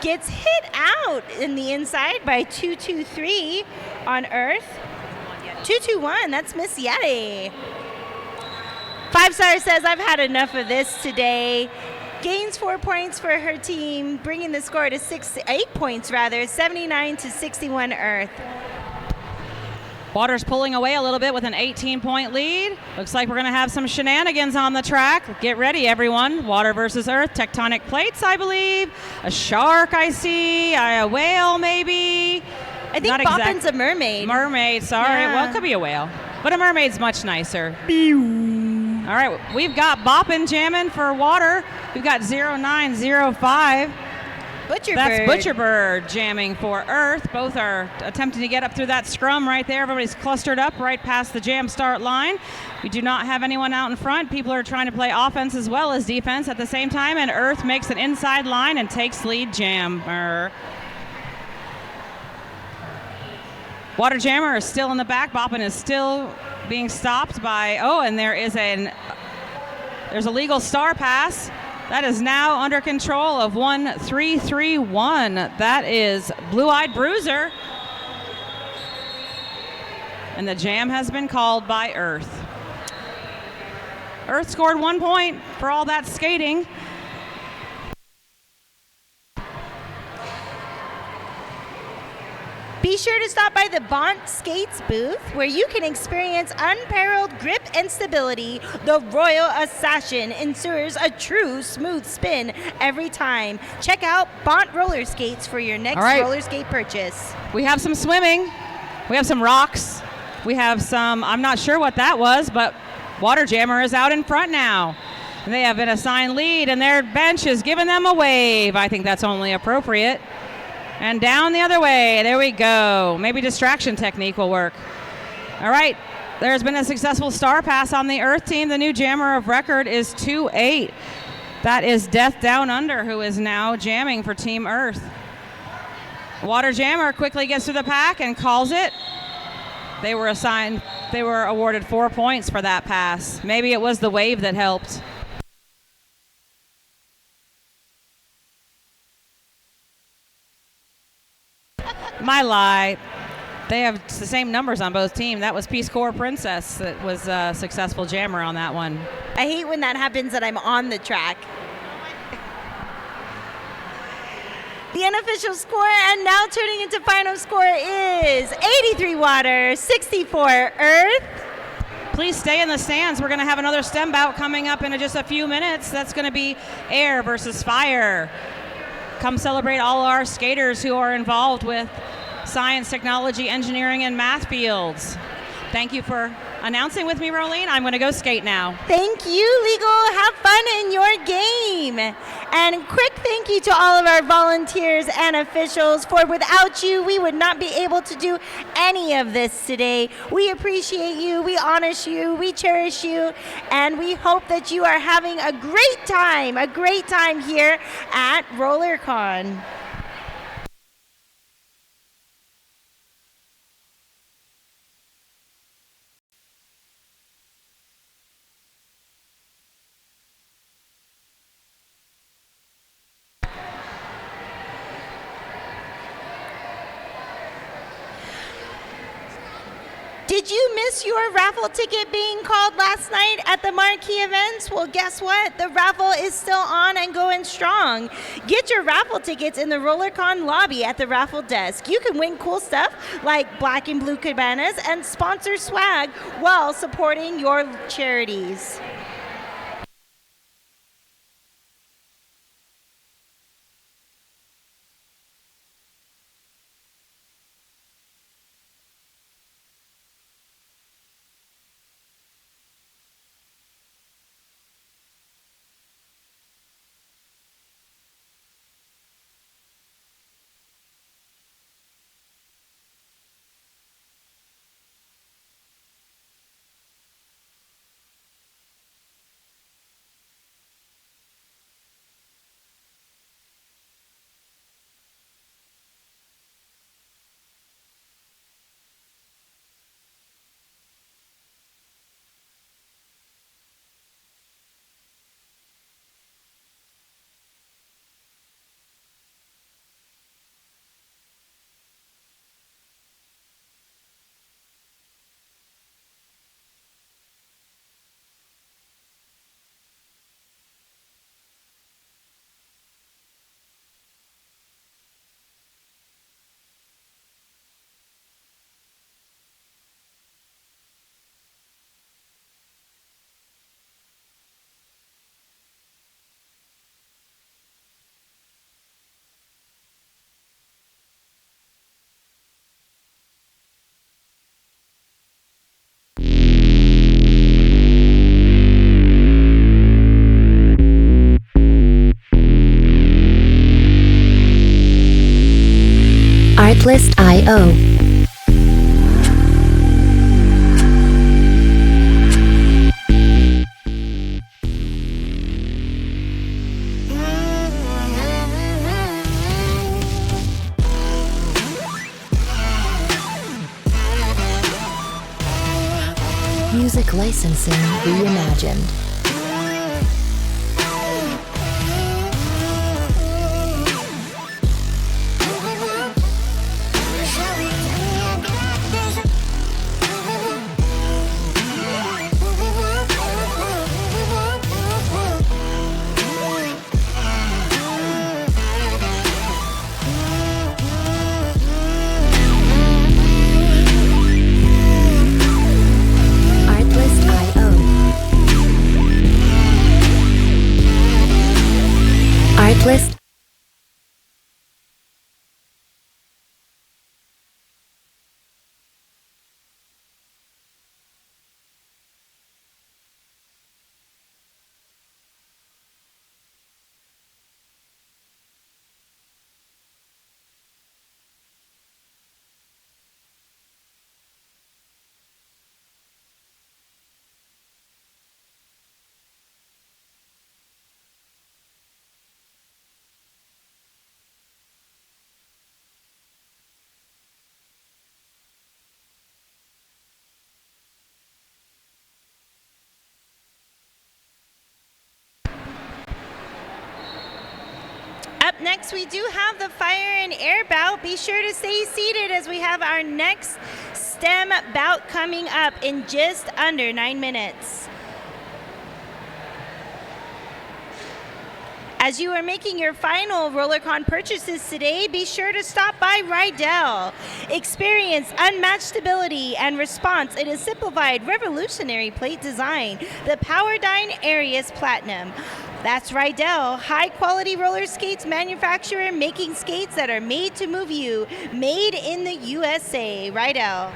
gets hit out in the inside by 223 on Earth. 221, that's Miss Yeti. 5-star says, I've had enough of this today. Gains 4 points for her team, bringing the score to 8 points rather, 79 to 61 Earth. Water's pulling away a little bit with an 18-point lead. Looks like we're going to have some shenanigans on the track. Get ready, everyone. Water versus Earth. Tectonic plates, I believe. A shark, I see. A whale, maybe. I think Boppin's a mermaid. Mermaid, sorry. Yeah. Well, it could be a whale. But a mermaid's much nicer. All right, we've got Boppin jamming for Water. We've got 0905. That's Butcherbird jamming for Earth. Both are attempting to get up through that scrum right there. Everybody's clustered up right past the jam start line. We do not have anyone out in front. People are trying to play offense as well as defense at the same time, and Earth makes an inside line and takes lead jammer. Water jammer is still in the back. Boppin is still being stopped by, and there's a legal star pass. That is now under control of 1331. That is Blue Eyed Bruiser. And the jam has been called by Earth. Earth scored 1 point for all that skating. Be sure to stop by the Bont Skates booth, where you can experience unparalleled grip and stability. The Royal Assassin ensures a true smooth spin every time. Check out Bont Roller Skates for your next roller skate purchase. We have some swimming. We have some rocks. We have some, I'm not sure what that was, but Water Jammer is out in front now. And they have been assigned lead, and their bench is giving them a wave. I think that's only appropriate. And down the other way. There we go. Maybe distraction technique will work. All right. There's been a successful star pass on the Earth team. The new jammer of record is 2-8. That is Death Down Under, who is now jamming for Team Earth. Water Jammer quickly gets to the pack and calls it. They were awarded 4 points for that pass. Maybe it was the wave that helped. My lie. They have the same numbers on both teams. That was Peace Corps Princess that was a successful jammer on that one. I hate when that happens and I'm on the track. The unofficial score, and now turning into final score, is 83 Water, 64 Earth. Please stay in the stands. We're going to have another STEM bout coming up in just a few minutes. That's going to be air versus fire. Come celebrate all our skaters who are involved with science, technology, engineering, and math fields. Thank you for announcing with me, Rolene. I'm going to go skate now. Thank you, Legal. Have fun in your game. And quick thank you to all of our volunteers and officials, for without you, we would not be able to do any of this today. We appreciate you, we honor you, we cherish you, and we hope that you are having a great time here at Rollercon. Did you miss your raffle ticket being called last night at the marquee events? Well, guess what? The raffle is still on and going strong. Get your raffle tickets in the Rollercon lobby at the raffle desk. You can win cool stuff like black and blue cabanas and sponsor swag while supporting your charities. Artlist.io. Music licensing reimagined. Artlist.io. Artlist. Up next, we do have the fire and air bout. Be sure to stay seated as we have our next STEM bout coming up in just under 9 minutes. As you are making your final Rollercon purchases today, be sure to stop by Rydell. Experience unmatched stability and response in a simplified, revolutionary plate design, the Powerdyne Arius Platinum. That's Rydell, high-quality roller skates manufacturer making skates that are made to move you. Made in the USA. Rydell.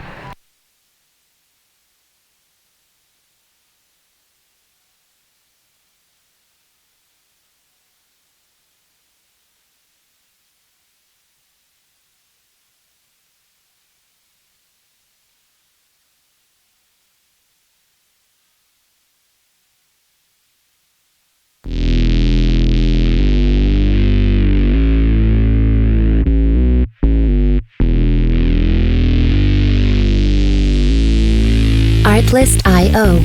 Artlist.io.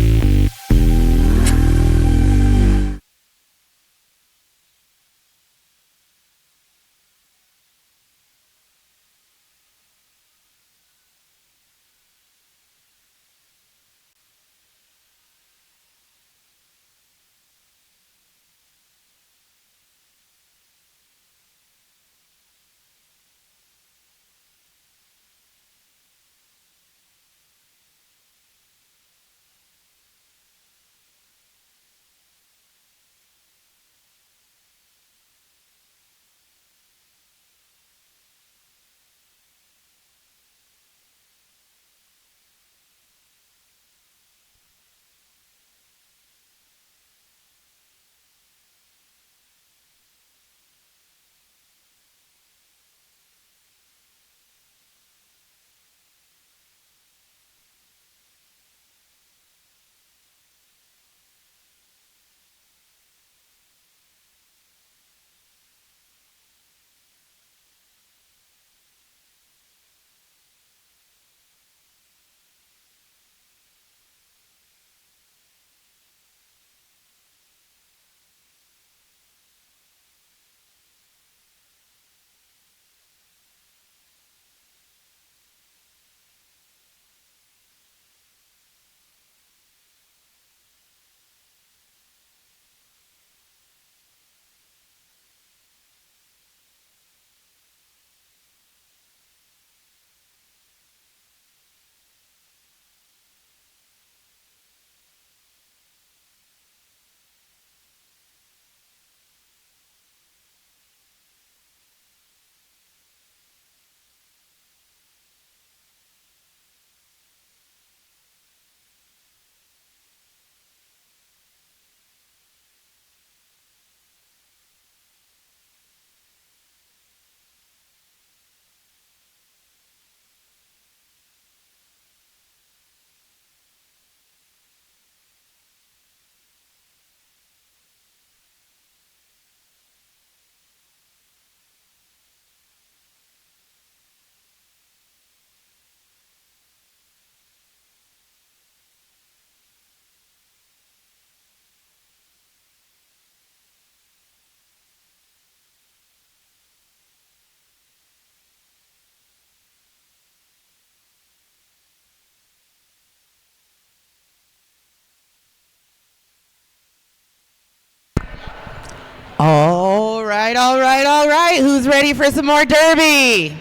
right. Who's ready for some more derby?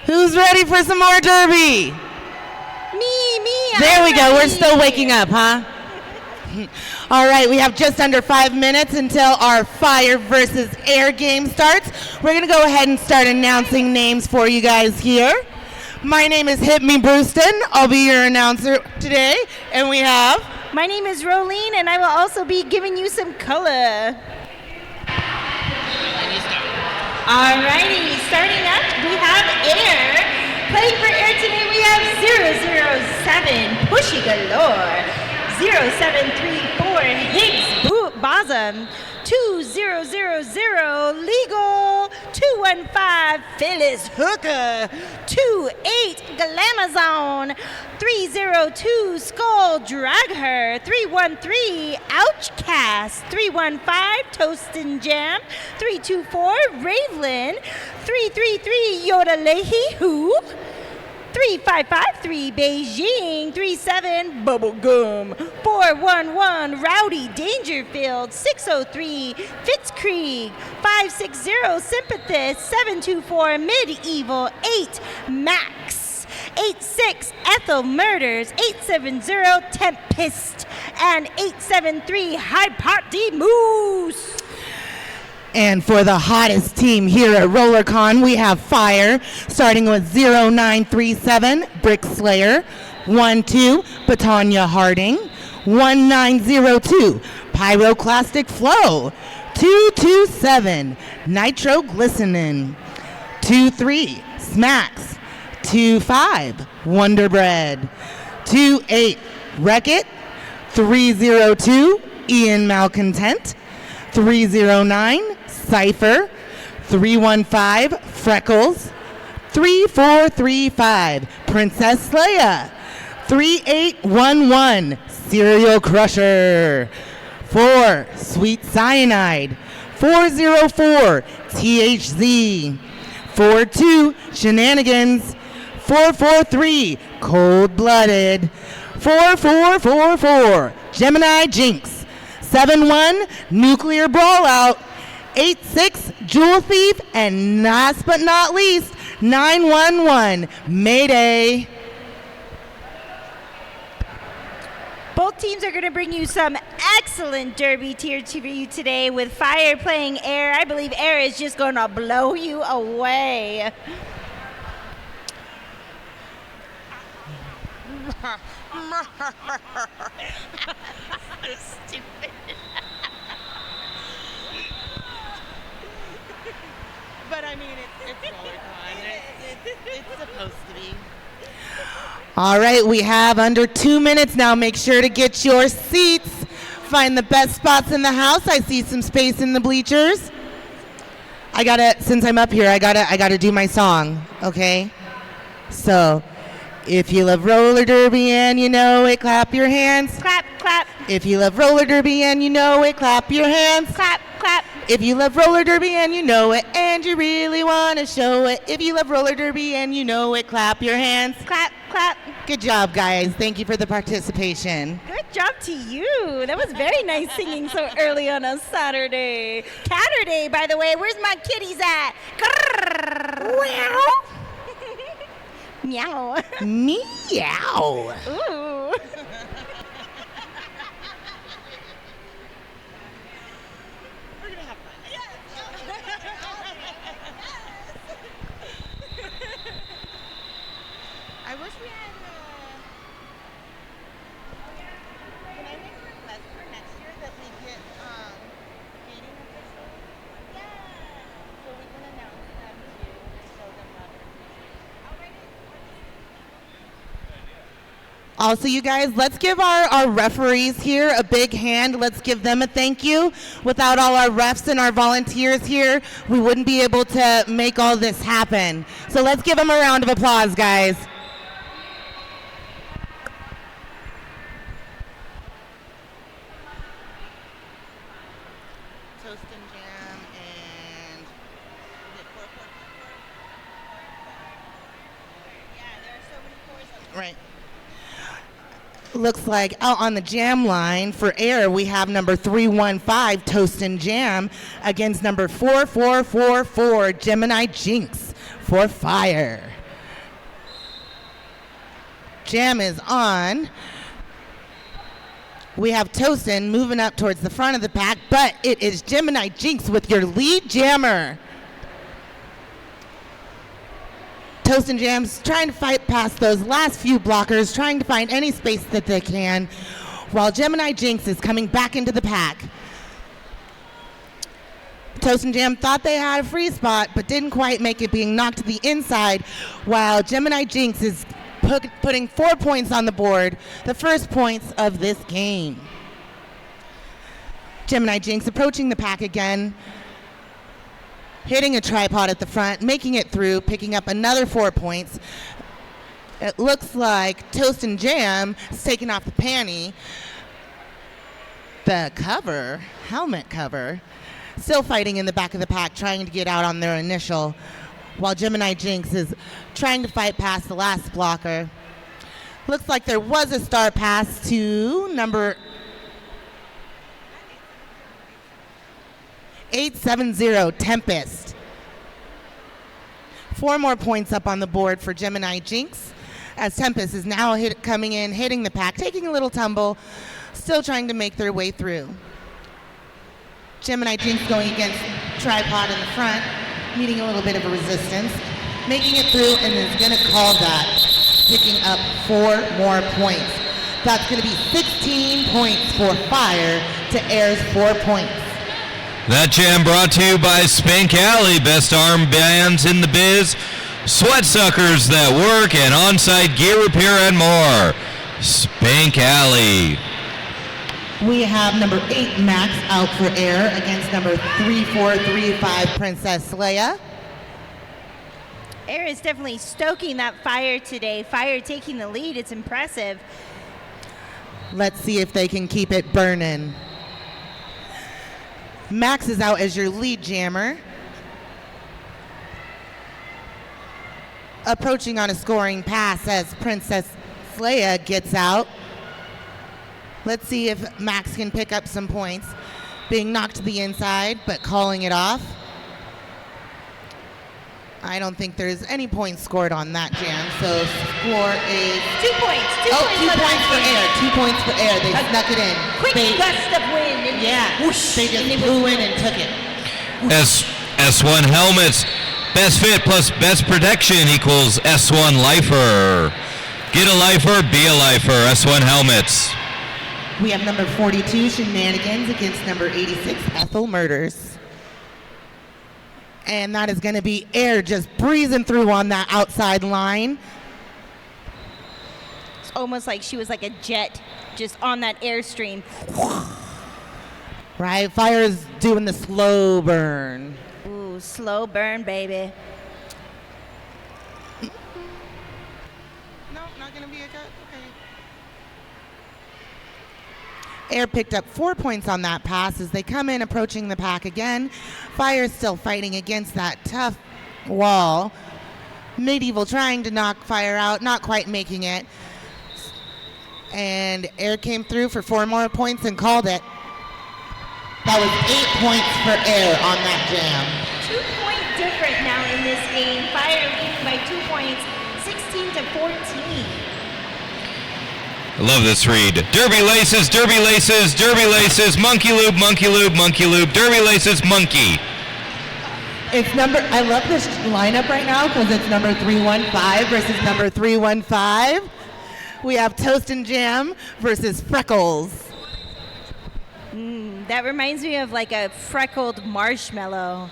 Who's ready for some more derby? Me. There we go. We're still waking up, huh? All right, we have just under 5 minutes until our fire versus air game starts. We're going to go ahead and start announcing names for you guys here. My name is Hit Me Brewston. I'll be your announcer today. And we have... My name is Rolene, and I will also be giving you some color. Alrighty, starting up, we have air. Playing for air today, we have 007, Pushy Galore. 0734, Higgs Bosom. 2000, Legal. 215, Phyllis Hooker. 28, Glamazon. 302, Skull Drag Her. 313, Ouchcast. 315, Toast and Jam. 324, Ravelin. 333, Yoda Leahy Who. 3553 Beijing, 37 Bubblegum, 411 Rowdy Dangerfield, 603 Fitzkrieg, 560 Sympathist, 724 Medieval, 8 Max, 86 Ethel Murders, 870 Tempest, and 873 Hyde Party Moose. And for the hottest team here at Rollercon, we have fire, starting with 0937, Brick Slayer, 12, Batanya Harding, 1902, Pyroclastic Flow, 227, Nitro Glistening, 23, Smacks, 25, Wonder Bread, 28, Wreck-It, 302, Ian Malcontent, 309, Cypher, 315, Freckles, 3435, Princess Leia, 3811, Serial Crusher, 4, Sweet Cyanide, 404, THZ, 42, Shenanigans, 443, Cold Blooded, 4444, Gemini Jinx, 71, Nuclear Brawlout, 86, Jewel Thief, and last but not least, 911, Mayday. Both teams are going to bring you some excellent derby tier for you today with fire playing air. I believe air is just going to blow you away. So stupid. But I mean, it's Rollercon. It's supposed to be. All right, we have under 2 minutes now. Make sure to get your seats. Find the best spots in the house. I see some space in the bleachers. Since I'm up here, I gotta do my song, okay? So, if you love roller derby and you know it, clap your hands. Clap, clap. If you love roller derby and you know it, clap your hands. Clap, clap. If you love roller derby and you know it, and you really want to show it. If you love roller derby and you know it, clap your hands. Clap, clap. Good job, guys. Thank you for the participation. Good job to you. That was very nice singing so early on a Saturday. Catterday, by the way. Where's my kitties at? Meow. Meow. Ooh. I wish we had. Can I make a request for next year that we get meeting officials? Yeah. So we can announce them too and show them love and appreciation. Also, you guys, let's give our referees here a big hand. Let's give them a thank you. Without all our refs and our volunteers here, we wouldn't be able to make all this happen. So let's give them a round of applause, guys. Toast and jam and is it 444? Yeah, there are so many fours up there. Right. Looks like out on the jam line for air, we have number 315, Toast and Jam, against number 4444, Gemini Jinx for fire. Jam is on. We have Toastin moving up towards the front of the pack, but it is Gemini Jinx with your lead jammer. Toast and Jam's trying to fight past those last few blockers, trying to find any space that they can, while Gemini Jinx is coming back into the pack. Toast and Jam thought they had a free spot, but didn't quite make it, being knocked to the inside, while Gemini Jinx is putting 4 points on the board, the first points of this game. Gemini Jinx approaching the pack again, hitting a tripod at the front, making it through, picking up another 4 points. It looks like Toast and Jam is taking off the panty. The cover, helmet cover, still fighting in the back of the pack, trying to get out on their initial, while Gemini Jinx is trying to fight past the last blocker. Looks like there was a star pass to number 870, Tempest. 4 more points up on the board for Gemini Jinx, as Tempest is now coming in, hitting the pack, taking a little tumble, still trying to make their way through. Gemini Jinx going against tripod in the front, meeting a little bit of a resistance, making it through, and is going to call that, picking up 4 more points. That's going to be 16 points for Fire to Air's 4 points. That jam brought to you by Spank Alley, best armbands in the biz, sweat suckers that work, and on-site gear repair and more. Spank Alley. We have number 8, Max, out for air against number 3435, Princess Leia. Air is definitely stoking that fire today. Fire taking the lead. It's impressive. Let's see if they can keep it burning. Max is out as your lead jammer. Approaching on a scoring pass as Princess Leia gets out. Let's see if Max can pick up some points. Being knocked to the inside, but calling it off. I don't think there's any points scored on that jam, so score is 2 points. 2 points. 2 points for air. 2 points for air. They snuck it in. Quick gust of wind. And whoosh, they just flew in and took it. S1 helmets, best fit plus best protection equals S1 lifer. Get a lifer, be a lifer. S1 helmets. We have number 42, Shenanigans, against number 86, Ethel Murders. And that is going to be Air just breezing through on that outside line. It's almost like she was like a jet just on that airstream. Right, Fire's doing the slow burn. Ooh, slow burn, baby. No, not going to be a cut. Okay. Air picked up 4 points on that pass as they come in approaching the pack again. Fire's still fighting against that tough wall. Medieval trying to knock Fire out, not quite making it. And Air came through for 4 more points and called it. That was 8 points for Air on that jam. 2 point different now in this game. Fire leading by 2 points, 16 to 14. I love this read. Derby laces, derby laces, derby laces, monkey loop, monkey loop, monkey loop, derby laces, monkey. I love this lineup right now because it's number 315 versus number 315. We have Toast and Jam versus Freckles. That reminds me of like a freckled marshmallow.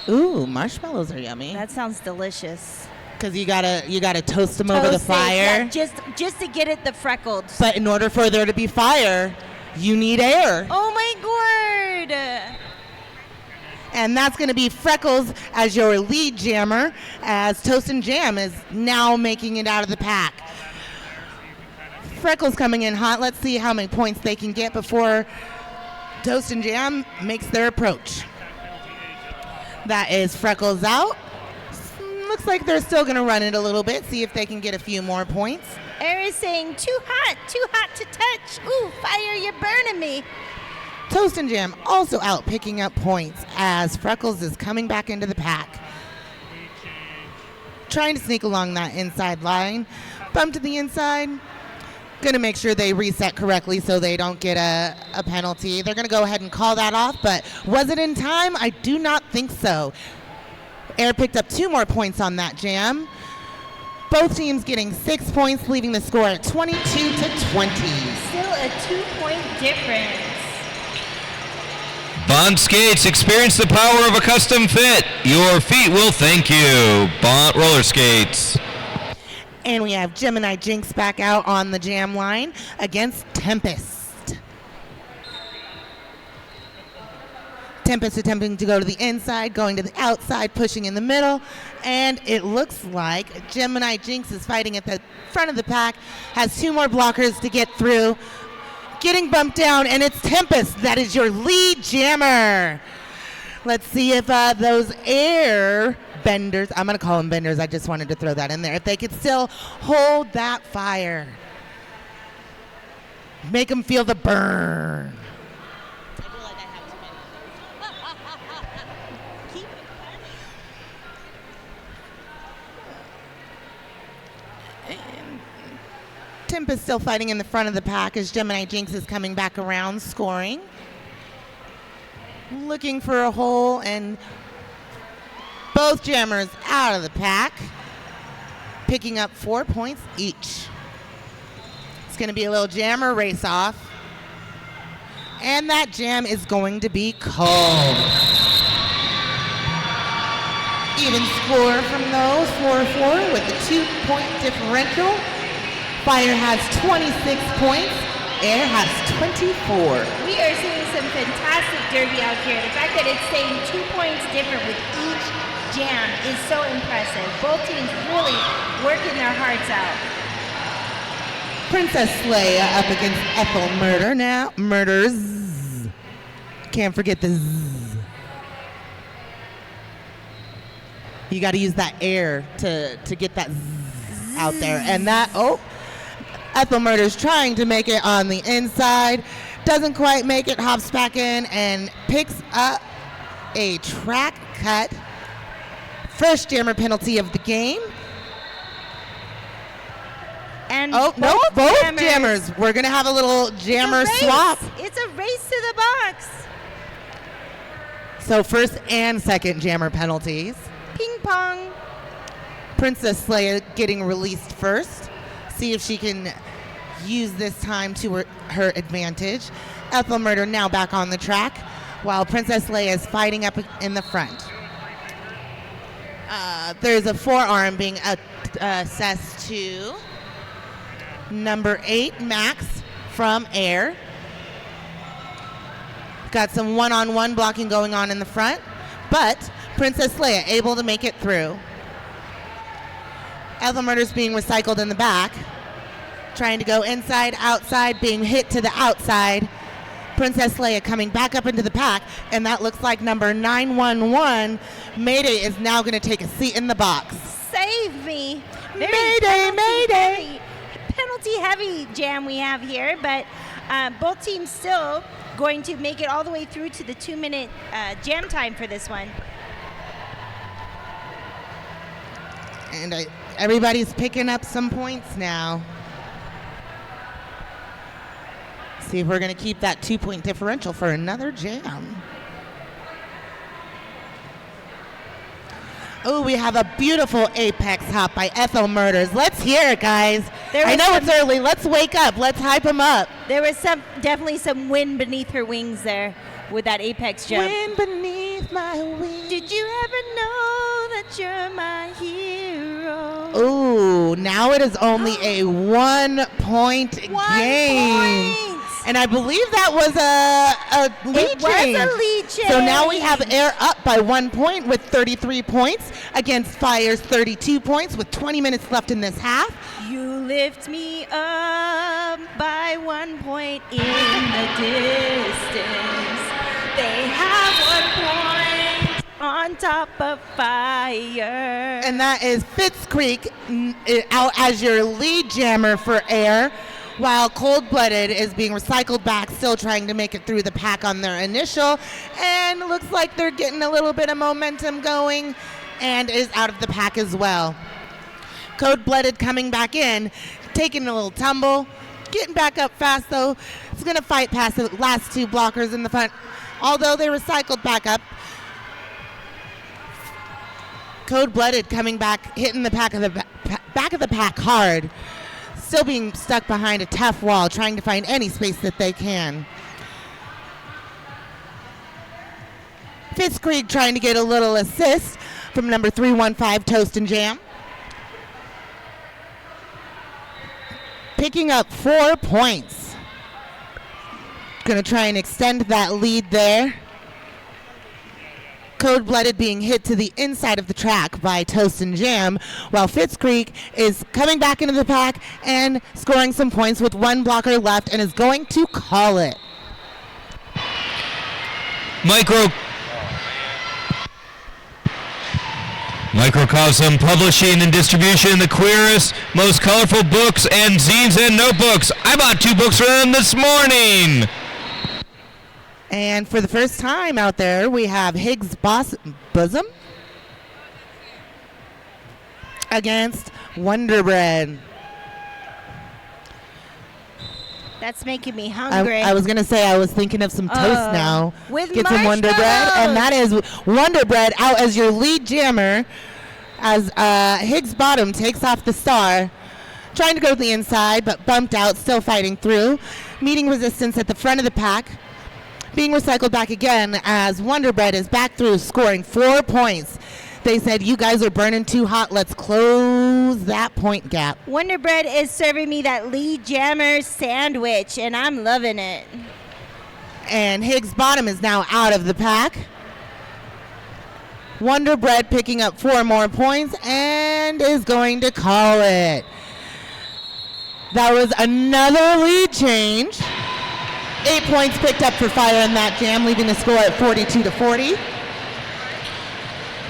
Ooh, marshmallows are yummy. That sounds delicious. Because you gotta toast them over the fire. Yeah, just to get it the freckled. But in order for there to be fire, you need air. Oh my gourd! And that's going to be Freckles as your lead jammer, as Toast and Jam is now making it out of the pack. Freckles coming in hot. Let's see how many points they can get before Toast and Jam makes their approach. That is Freckles out. looks like they're still going to run it a little bit, see if they can get a few more points. Air is saying, too hot to touch. Ooh, fire, you're burning me. Toast and Jam also out picking up points as Freckles is coming back into the pack. Trying to sneak along that inside line. Bump to the inside. Going to make sure they reset correctly so they don't get a penalty. They're going to go ahead and call that off, but was it in time? I do not think so. Air picked up 2 more points on that jam. Both teams getting 6 points, leaving the score at 22-20. Still a 2-point difference. Bond Skates, experience the power of a custom fit. Your feet will thank you. Bond Roller Skates. And we have Gemini Jinx back out on the jam line against Tempest. Tempest attempting to go to the inside, going to the outside, pushing in the middle. And it looks like Gemini Jinx is fighting at the front of the pack, has 2 more blockers to get through. Getting bumped down, and it's Tempest that is your lead jammer. Let's see if those air benders, I'm going to call them benders, I just wanted to throw that in there, if they could still hold that fire. Make them feel the burn. I feel like I have too many. Keep it And Tempest still fighting in the front of the pack as Gemini Jinx is coming back around, scoring. Looking for a hole, and both jammers out of the pack, picking up 4 points each. It's going to be a little jammer race off, and that jam is going to be called. Even score from those, 4-4 with a 2-point differential. Fire has 26 points, Air has 24. We are seeing some fantastic derby out here. The fact that it's staying 2 points different with each jam is so impressive. Both teams really working their hearts out. Princess Leia up against Ethel Murder now. Murders. Can't forget the Z. You got to use that air to get that Z out there. And that, Ethel Murder's trying to make it on the inside. Doesn't quite make it, hops back in and picks up a track cut. First jammer penalty of the game. And both jammers. We're going to have a little jammer swap. It's a race to the box. So first and second jammer penalties. Ping pong. Princess Leia getting released first. See if she can use this time to her advantage. Ethel Murder now back on the track, while Princess Leia is fighting up in the front. There's a forearm being assessed to number 8, Max, from Air. Got some one-on-one blocking going on in the front, but Princess Leia able to make it through. Ethel Murder's being recycled in the back. Trying to go inside, outside, being hit to the outside. Princess Leia coming back up into the pack, and that looks like number 911. Mayday is now going to take a seat in the box. Save me. Mayday. Penalty heavy jam we have here, but both teams still going to make it all the way through to the 2-minute jam time for this one. And everybody's picking up some points now. See if we're going to keep that 2-point differential for another jam. Oh, we have a beautiful apex hop by Ethel Murders. Let's hear it, guys. I know it's early. Let's wake up. Let's hype them up. There was definitely some wind beneath her wings there with that apex jump. Wind beneath my wings. Did you ever know that you're my hero? Oh, now it is only a 1-point game. 1 point. And I believe that was a lead change. It was a lead change. So now we have Air up by 1 point with 33 points against Fire's 32 points with 20 minutes left in this half. You lift me up by 1 point in the distance. They have 1 point on top of fire. And that is Fitz Creek out as your lead jammer for air, while Cold Blooded is being recycled back, still trying to make it through the pack on their initial. And looks like they're getting a little bit of momentum going and is out of the pack as well. Cold Blooded coming back in, taking a little tumble, getting back up fast though. It's going to fight past the last two blockers in the front, although they recycled back up. Cold Blooded coming back, hitting the back of the pack hard, still being stuck behind a tough wall, trying to find any space that they can. Fitz Creek trying to get a little assist from number 315 Toast and Jam. Picking up 4 points. Gonna try and extend that lead there. Cold Blooded being hit to the inside of the track by Toast and Jam, while Fitz Creek is coming back into the pack and scoring some points with one blocker left and is going to call it. Microcosm Publishing and Distribution, the queerest, most colorful books and zines and notebooks. I bought 2 books for them this morning. And for the first time out there, we have Higgs Bosom against Wonder Bread. That's making me hungry. I was going to say I was thinking of some toast now. With Get some Wonder Bread. And that is Wonder Bread out as your lead jammer as Higgs Bottom takes off the star. Trying to go to the inside, but bumped out, still fighting through. Meeting resistance at the front of the pack. Being recycled back again as Wonder Bread is back through, scoring 4 points. They said, you guys are burning too hot. Let's close that point gap. Wonder Bread is serving me that lead jammer sandwich, and I'm loving it. And Higgs Bottom is now out of the pack. Wonder Bread picking up 4 more points and is going to call it. That was another lead change. 8 points picked up for Fire in that jam, leaving the score at 42-40.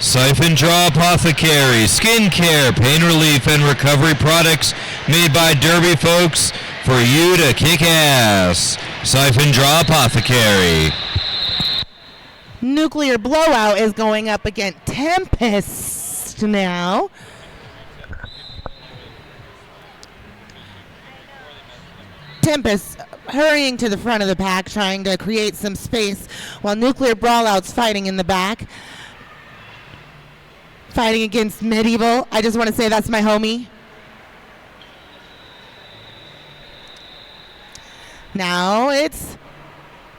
Siphon Draw Apothecary, skincare, pain relief, and recovery products made by Derby folks for you to kick ass. Siphon Draw Apothecary. Nuclear Blowout is going up against Tempest now. Tempest hurrying to the front of the pack, trying to create some space, while Nuclear Brawlout's fighting in the back. Fighting against Medieval. I just want to say that's my homie. Now it's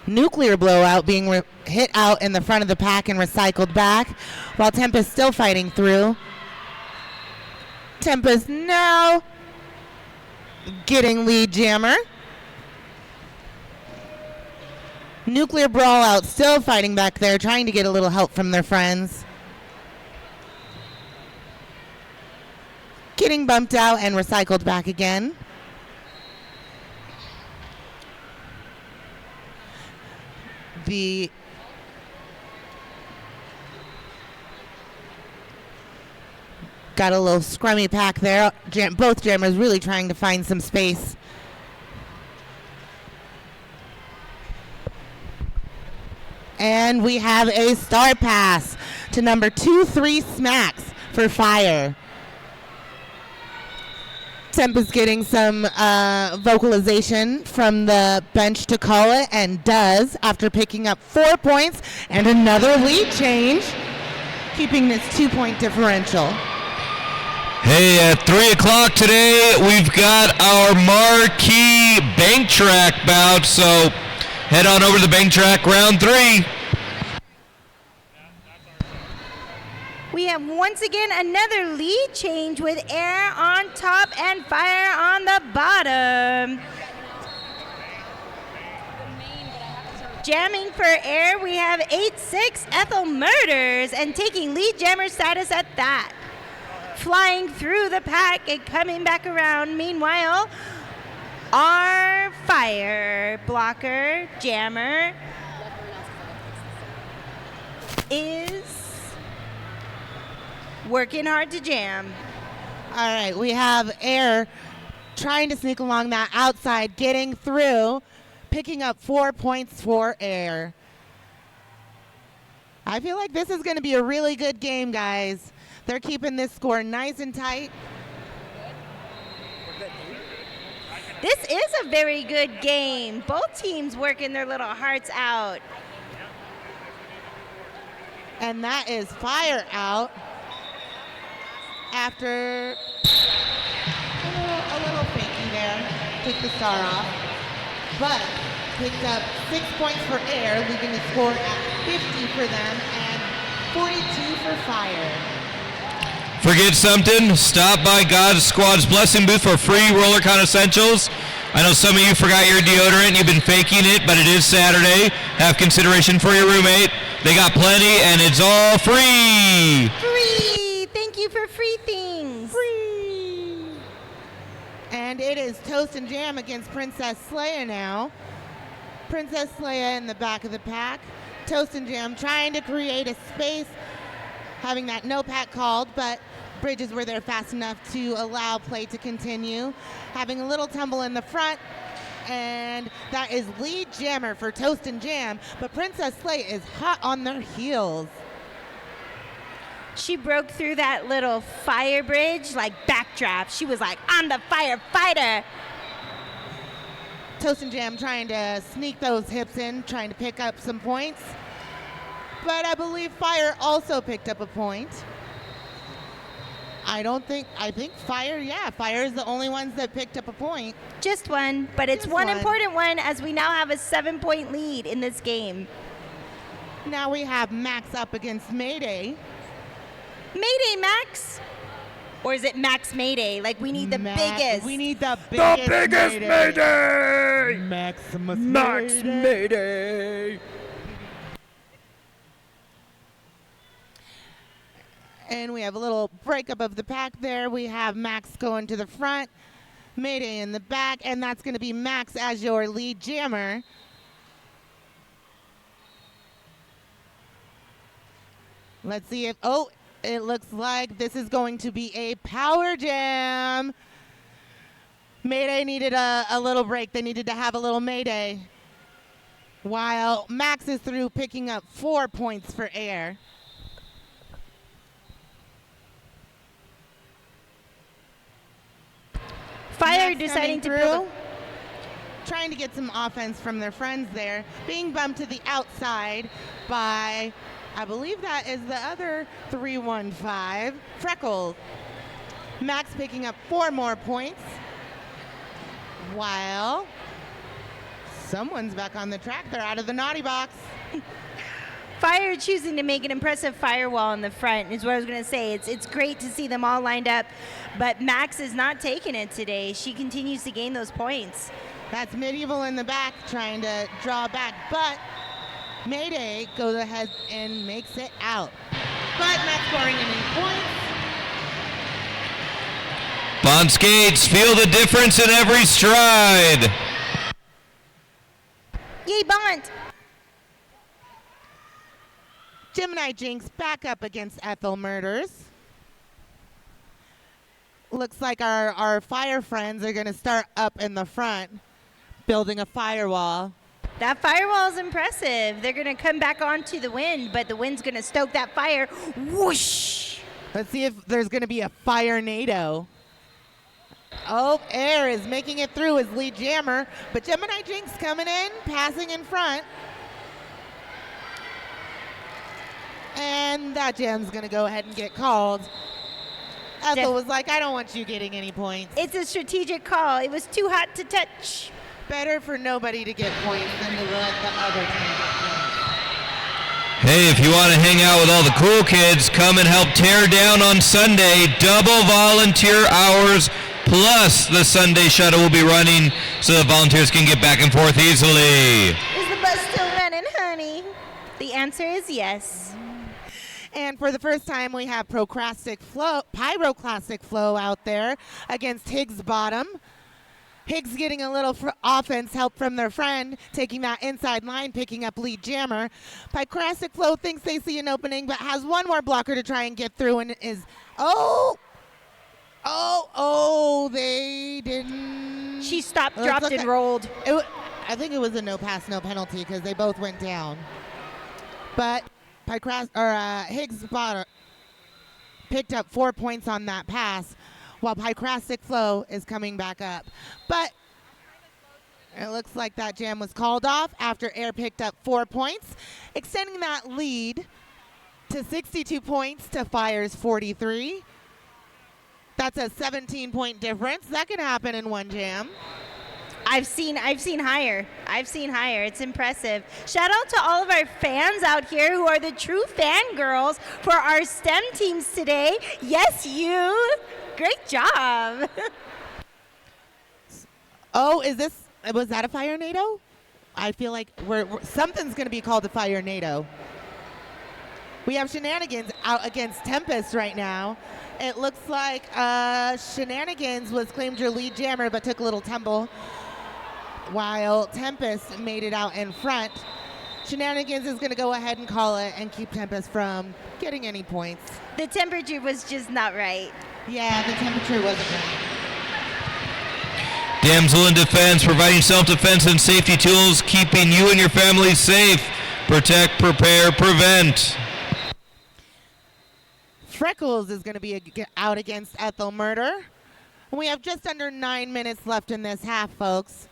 Nuclear Blowout being hit out in the front of the pack and recycled back, while Tempest still fighting through. Tempest now getting lead jammer. Nuclear Brawlout still fighting back there, trying to get a little help from their friends. Getting bumped out and recycled back again. Got a little scrummy pack there. Both jammers really trying to find some space. And we have a star pass to number 2-3 Smacks for Fire. Tempest getting some vocalization from the bench to call it, and does after picking up 4 points and another lead change, keeping this 2-point differential. Hey, at 3 o'clock today, we've got our marquee bank track bout, so head on over to the bank track round 3. We have once again another lead change with Air on top and Fire on the bottom. Jamming for Air, we have 8-6 Ethel Murders, and taking lead jammer status at that. Flying through the pack and coming back around. Meanwhile, our Fire jammer is working hard to jam. All right, we have Air trying to sneak along that outside, getting through, picking up 4 points for Air. I feel like this is going to be a really good game, guys. They're keeping this score nice and tight. This is a very good game. Both teams working their little hearts out. And that is Fire out after a little fakie there. Took the star off. But picked up 6 points for Air, leaving the score at 50 for them and 42 for Fire. Forget something? Stop by God's Squad's Blessing Booth for free Rollercon essentials. I know some of you forgot your deodorant. You've been faking it, but it is Saturday. Have consideration for your roommate. They got plenty, and it's all free. Free! Thank you for free things. Free! And it is Toast and Jam against Princess Leia now. Princess Leia in the back of the pack. Toast and Jam trying to create a space, having that no pack called, but Bridges were there fast enough to allow play to continue. Having a little tumble in the front, and that is lead jammer for Toast and Jam, but Princess Leia is hot on their heels. She broke through that little fire bridge like backdraft. She was like, I'm the firefighter. Toast and Jam trying to sneak those hips in, trying to pick up some points. But I believe Fire also picked up a point. I think Fire is the only ones that picked up a point. Just one, but it's one important one as we now have a 7-point lead in this game. Now we have Max up against Mayday. Mayday, Max? Or is it Max Mayday? Like we need the biggest. We need the biggest Mayday! Maximus Mayday! And we have a little breakup of the pack there. We have Max going to the front, Mayday in the back, and that's going to be Max as your lead jammer. Let's see if, it looks like this is going to be a power jam. Mayday needed a little break. They needed to have a little Mayday. While Max is through picking up 4 points for Air. Fire deciding to through, trying to get some offense from their friends there, being bumped to the outside by, I believe that is the other 315, Freckles. Max picking up 4 more points, while someone's back on the track. They're out of the naughty box. Fire choosing to make an impressive firewall in the front is what I was going to say. It's great to see them all lined up, but Max is not taking it today. She continues to gain those points. That's Medieval in the back trying to draw back, but Mayday goes ahead and makes it out. But not scoring any points. Bond skates, feel the difference in every stride. Yay, Bond! Gemini Jinx back up against Ethel Murders. Looks like our fire friends are going to start up in the front, building a firewall. That firewall is impressive. They're going to come back onto the wind, but the wind's going to stoke that fire. Whoosh! Let's see if there's going to be a fire-nado. Oh, Air is making it through as lead jammer, but Gemini Jinx coming in, passing in front. And that jam's going to go ahead and get called. Ethel was like, I don't want you getting any points. It's a strategic call. It was too hot to touch. Better for nobody to get points than to let the other team get points. Hey, if you want to hang out with all the cool kids, come and help tear down on Sunday. Double volunteer hours, plus the Sunday shuttle will be running so the volunteers can get back and forth easily. Is the bus still running, honey? The answer is yes. And for the first time, we have Pyroclastic Flow out there against Higgs Bottom. Higgs getting a little offense help from their friend, taking that inside line, picking up lead jammer. Pycrastic Flow thinks they see an opening, but has one more blocker to try and get through, and is, they didn't. She stopped, dropped, and rolled. I think it was a no pass, no penalty because they both went down. But Higgs picked up 4 points on that pass, while Pycrastic Flow is coming back up. But it looks like that jam was called off after Air picked up 4 points, extending that lead to 62 points to Fire's 43. That's a 17-point difference. That can happen in one jam. I've seen higher. It's impressive. Shout out to all of our fans out here who are the true fangirls for our STEM teams today. Yes, you. Great job. Was that a Fire NATO? I feel like something's going to be called a Fire NATO. We have Shenanigans out against Tempest right now. It looks like Shenanigans was claimed your lead jammer but took a little tumble, while Tempest made it out in front. Shenanigans is going to go ahead and call it and keep Tempest from getting any points. The temperature was just not right. Yeah, the temperature wasn't right. Damsel in Defense, providing self-defense and safety tools, keeping you and your family safe. Protect, prepare, prevent. Freckles is going to be out against Ethel Murder. We have just under 9 minutes left in this half, folks.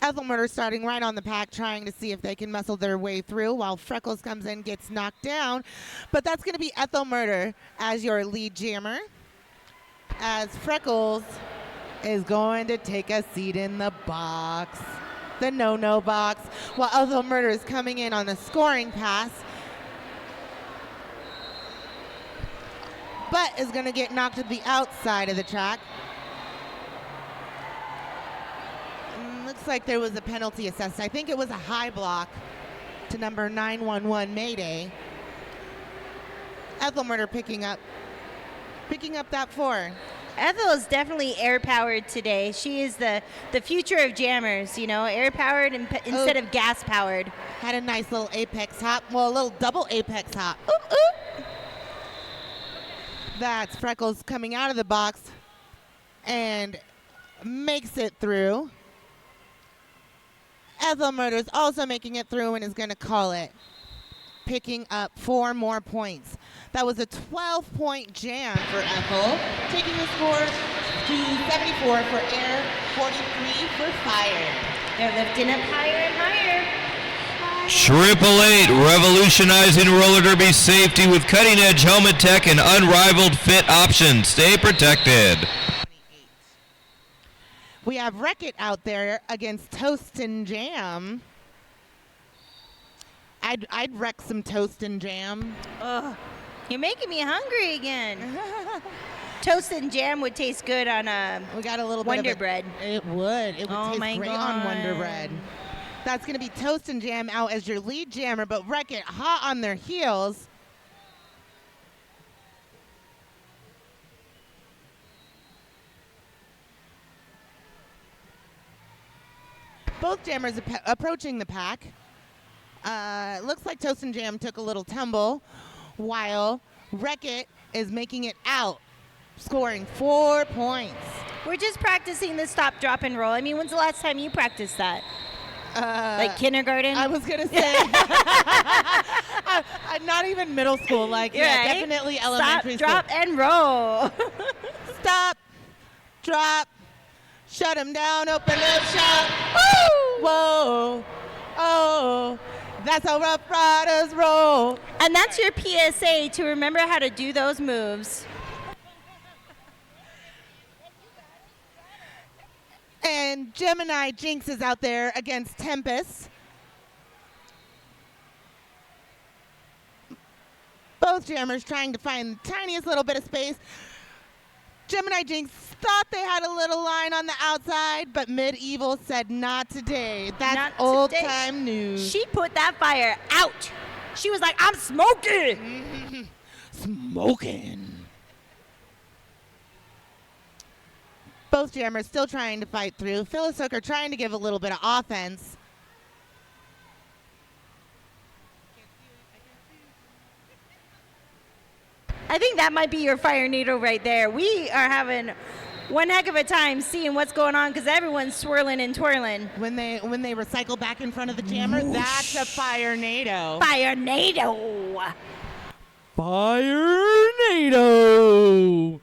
Ethel Murder starting right on the pack, trying to see if they can muscle their way through, while Freckles comes in, gets knocked down. But that's going to be Ethel Murder as your lead jammer, as Freckles is going to take a seat in the box, the no-no box, while Ethel Murder is coming in on the scoring pass, but is going to get knocked to the outside of the track. Looks like there was a penalty assessed. I think it was a high block to number 911 Mayday. Ethel Murder picking up that 4. Ethel is definitely air-powered today. She is the future of jammers, air-powered instead of gas-powered. Had a nice little apex hop. Well, a little double apex hop. Oop, oop. That's Freckles coming out of the box and makes it through. Ethel Murder's also making it through and is going to call it, picking up 4 more points. That was a 12-point jam for Ethel, taking the score to 74 for Air, 43 for Fire. They're lifting up higher and higher. 888, revolutionizing roller derby safety with cutting-edge helmet tech and unrivaled fit options. Stay protected. We have Wreck-It out there against Toast and Jam. I'd wreck some Toast and Jam. Ugh, you're making me hungry again. Toast and Jam would taste good on we got a little Wonder bit of Bread. It would taste great on Wonder Bread. That's going to be Toast and Jam out as your lead jammer, but Wreck-It hot on their heels. Both jammers approaching the pack. Looks like Toast and Jam took a little tumble, while Wreck-It is making it out, scoring 4 points. We're just practicing the stop, drop, and roll. I mean, when's the last time you practiced that? Like kindergarten? I was going to say. Not even middle school. Definitely elementary school. Stop, drop, and roll. Stop, drop, shut him down, open up shop. Woo! Whoa, oh, that's how Rough Riders roll. And that's your PSA to remember how to do those moves. And Gemini Jinx is out there against Tempest. Both jammers trying to find the tiniest little bit of space. Gemini Jinx thought they had a little line on the outside, but Medieval said not today. That's old-time news. She put that fire out. She was like, I'm smoking. Smoking. Both jammers still trying to fight through. Phyllis Hooker trying to give a little bit of offense. I think that might be your fire needle right there. We are having one heck of a time seeing what's going on because everyone's swirling and twirling. When they recycle back in front of the jammer, that's a fire NATO. Fire NATO. Fire NATO.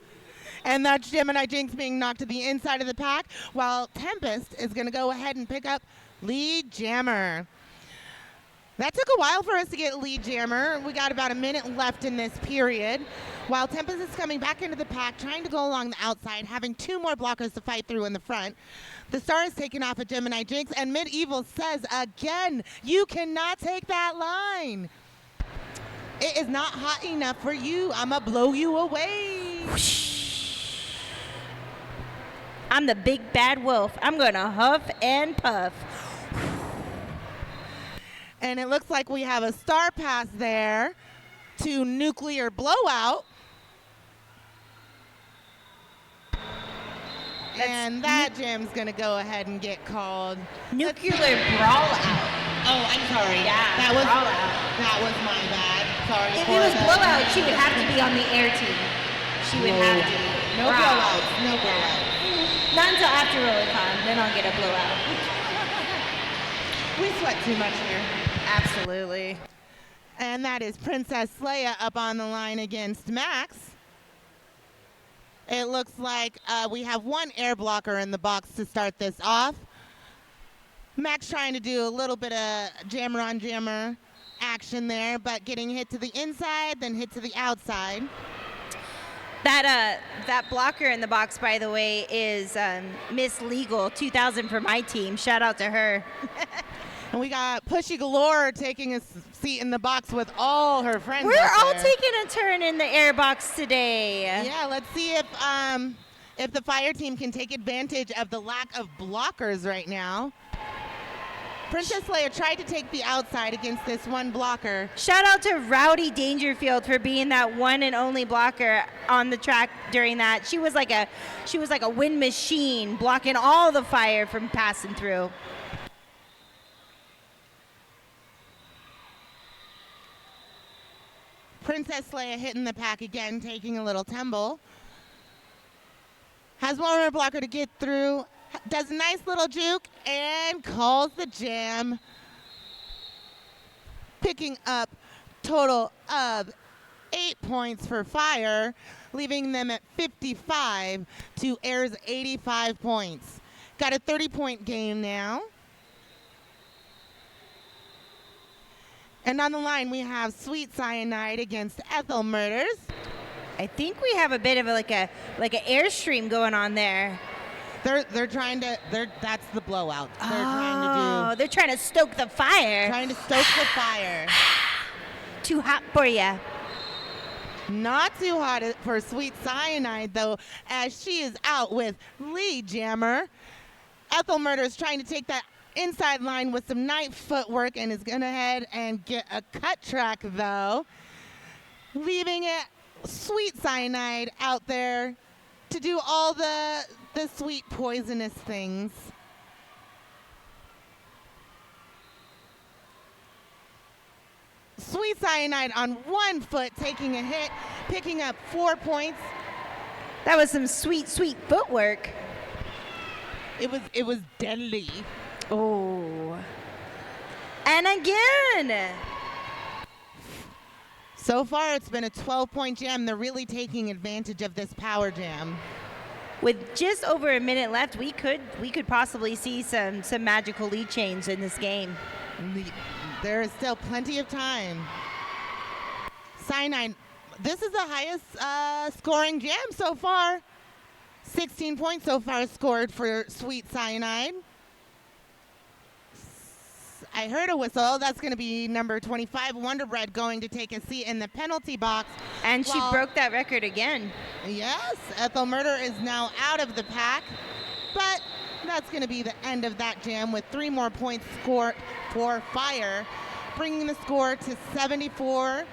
And that's Gemini Jinx being knocked to the inside of the pack, while Tempest is going to go ahead and pick up lead jammer. That took a while for us to get lead jammer. We got about a minute left in this period. While Tempest is coming back into the pack, trying to go along the outside, having two more blockers to fight through in the front. The star is taken off of Gemini Jinx, and Medieval says again, you cannot take that line. It is not hot enough for you. I'ma blow you away. I'm the big bad wolf. I'm gonna huff and puff. And it looks like we have a star pass there to nuclear blowout. And that jam's gonna go ahead and get called Nuclear brawl out. Oh, I'm sorry. Yeah, that was brawl out. that was my bad. Sorry. If for it was the- blowout, she would have to be on the air team. She would have to. No Brawl. blowouts. No blowouts. Not until after Rollercon, then I'll get a blowout. We sweat too much here. Absolutely. And that is Princess Leia up on the line against Max. It looks like we have one air blocker in the box to start this off. Max trying to do a little bit of jammer on jammer action there, but getting hit to the inside, then hit to the outside. That blocker in the box, by the way, is Miss Legal 2000 for my team. Shout out to her. And we got Pushy Galore taking a seat in the box with all her friends. We're up all there. taking a turn in the air box today. Yeah, let's see if the fire team can take advantage of the lack of blockers right now. Princess Leia tried to take the outside against this one blocker. Shout out to Rowdy Dangerfield for being that one and only blocker on the track during that. She was like a wind machine, blocking all the fire from passing through. Princess Leia hitting the pack again, taking a little tumble. Has one more blocker to get through. Does a nice little juke and calls the jam. Picking up total of 8 points for Fire, leaving them at 55 to Air's 85 points. Got a 30-point game now. And on the line, we have Sweet Cyanide against Ethel Murders. I think we have a bit of like an airstream going on there. They're trying to. That's the blowout. They're trying to stoke the fire. Trying to stoke the fire. Too hot for ya. Not too hot for Sweet Cyanide though, as she is out with lead jammer. Ethel Murders trying to take that inside line with some nice footwork and is going to head and get a cut track though, leaving it Sweet Cyanide out there to do all the sweet poisonous things. Sweet Cyanide on 1 foot taking a hit, picking up 4 points. That was some sweet, sweet footwork. It was deadly. Oh. And again. So far, it's been a 12-point jam. They're really taking advantage of this power jam. With just over a minute left, we could possibly see some magical lead chains in this game. There is still plenty of time. Cyanide, this is the highest scoring jam so far. 16 points so far scored for Sweet Cyanide. I heard a whistle. That's going to be number 25, Wonder Bread, going to take a seat in the penalty box. And she broke that record again. Yes, Ethel Murder is now out of the pack. But that's going to be the end of that jam with 3 more points scored for Fire, bringing the score to 74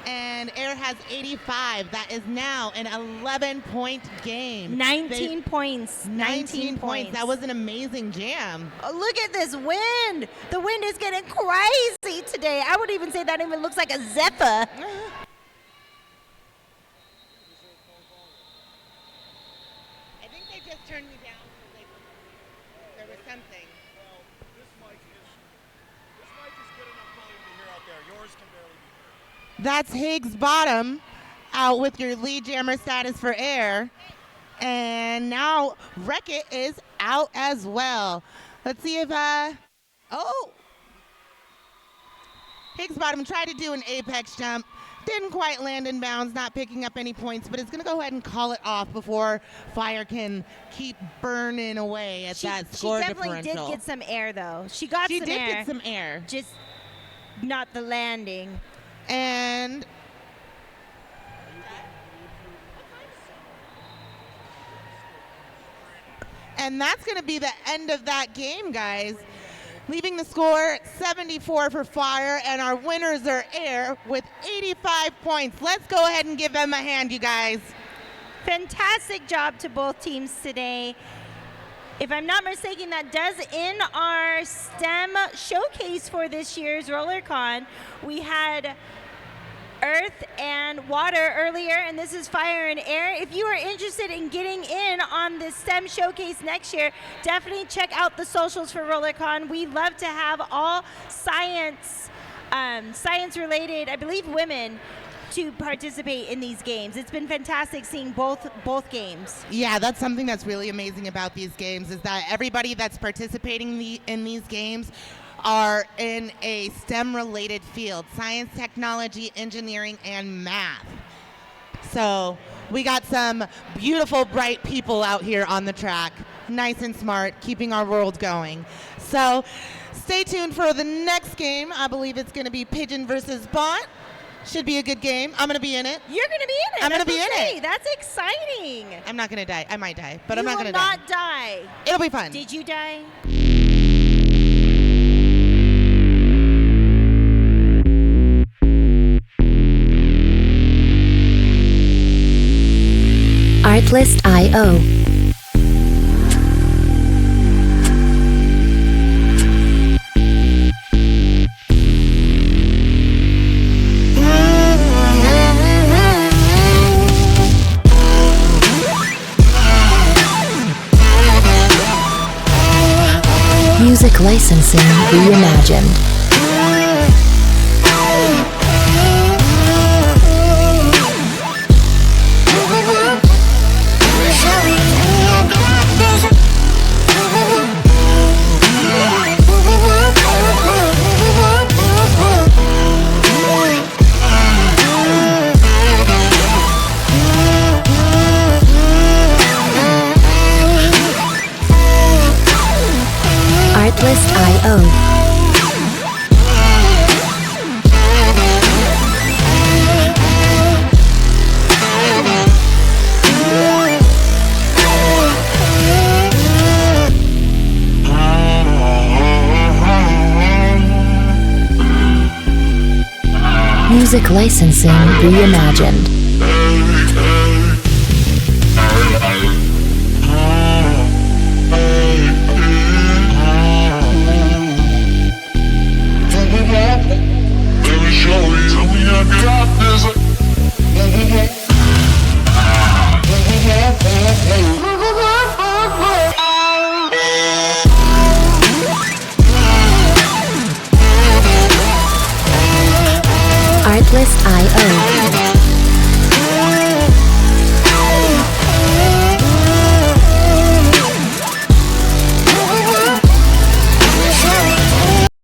and Air has 85. That is now an 11-point game. 19 points. 19 points. That was an amazing jam. Oh, look at this wind. The wind is getting crazy today. I would even say that even looks like a zephyr. I think they just turned me down because there was something. Well, this mic is good enough volume to hear out there. Yours can barely be heard. That's Higgs Bottom out with your lead jammer status for Air. And now Wreck-It is out as well. Let's see if, Higgs Bottom tried to do an apex jump. Didn't quite land in bounds, not picking up any points, but it's going to go ahead and call it off before Fire can keep burning away at that score differential. She definitely did get some air, though. She did get some air. Just not the landing. And that's going to be the end of that game, guys. Leaving the score 74 for Fire, and our winners are Air with 85 points. Let's go ahead and give them a hand, you guys. Fantastic job to both teams today. If I'm not mistaken, that does end our STEM showcase for this year's Rollercon. We had Earth and Water earlier, and this is Fire and Air. If you are interested in getting in on this STEM showcase next year, definitely check out the socials for Rollercon. We love to have all science-related, I believe, women to participate in these games. It's been fantastic seeing both games. Yeah, that's something that's really amazing about these games is that everybody that's participating in these games are in a STEM-related field: science, technology, engineering, and math. So we got some beautiful, bright people out here on the track, nice and smart, keeping our world going. So stay tuned for the next game. I believe it's going to be Pigeon versus Bot. Should be a good game. I'm going to be in it. You're going to be in it. I'm going to be in it. That's exciting. I'm not going to die. I might die, but I'm not going to die. You will not die. It'll be fun. Did you die? Artlist.io. Music licensing reimagined. Artlist.io. Music licensing reimagined. Let me show you. Tell me I got this.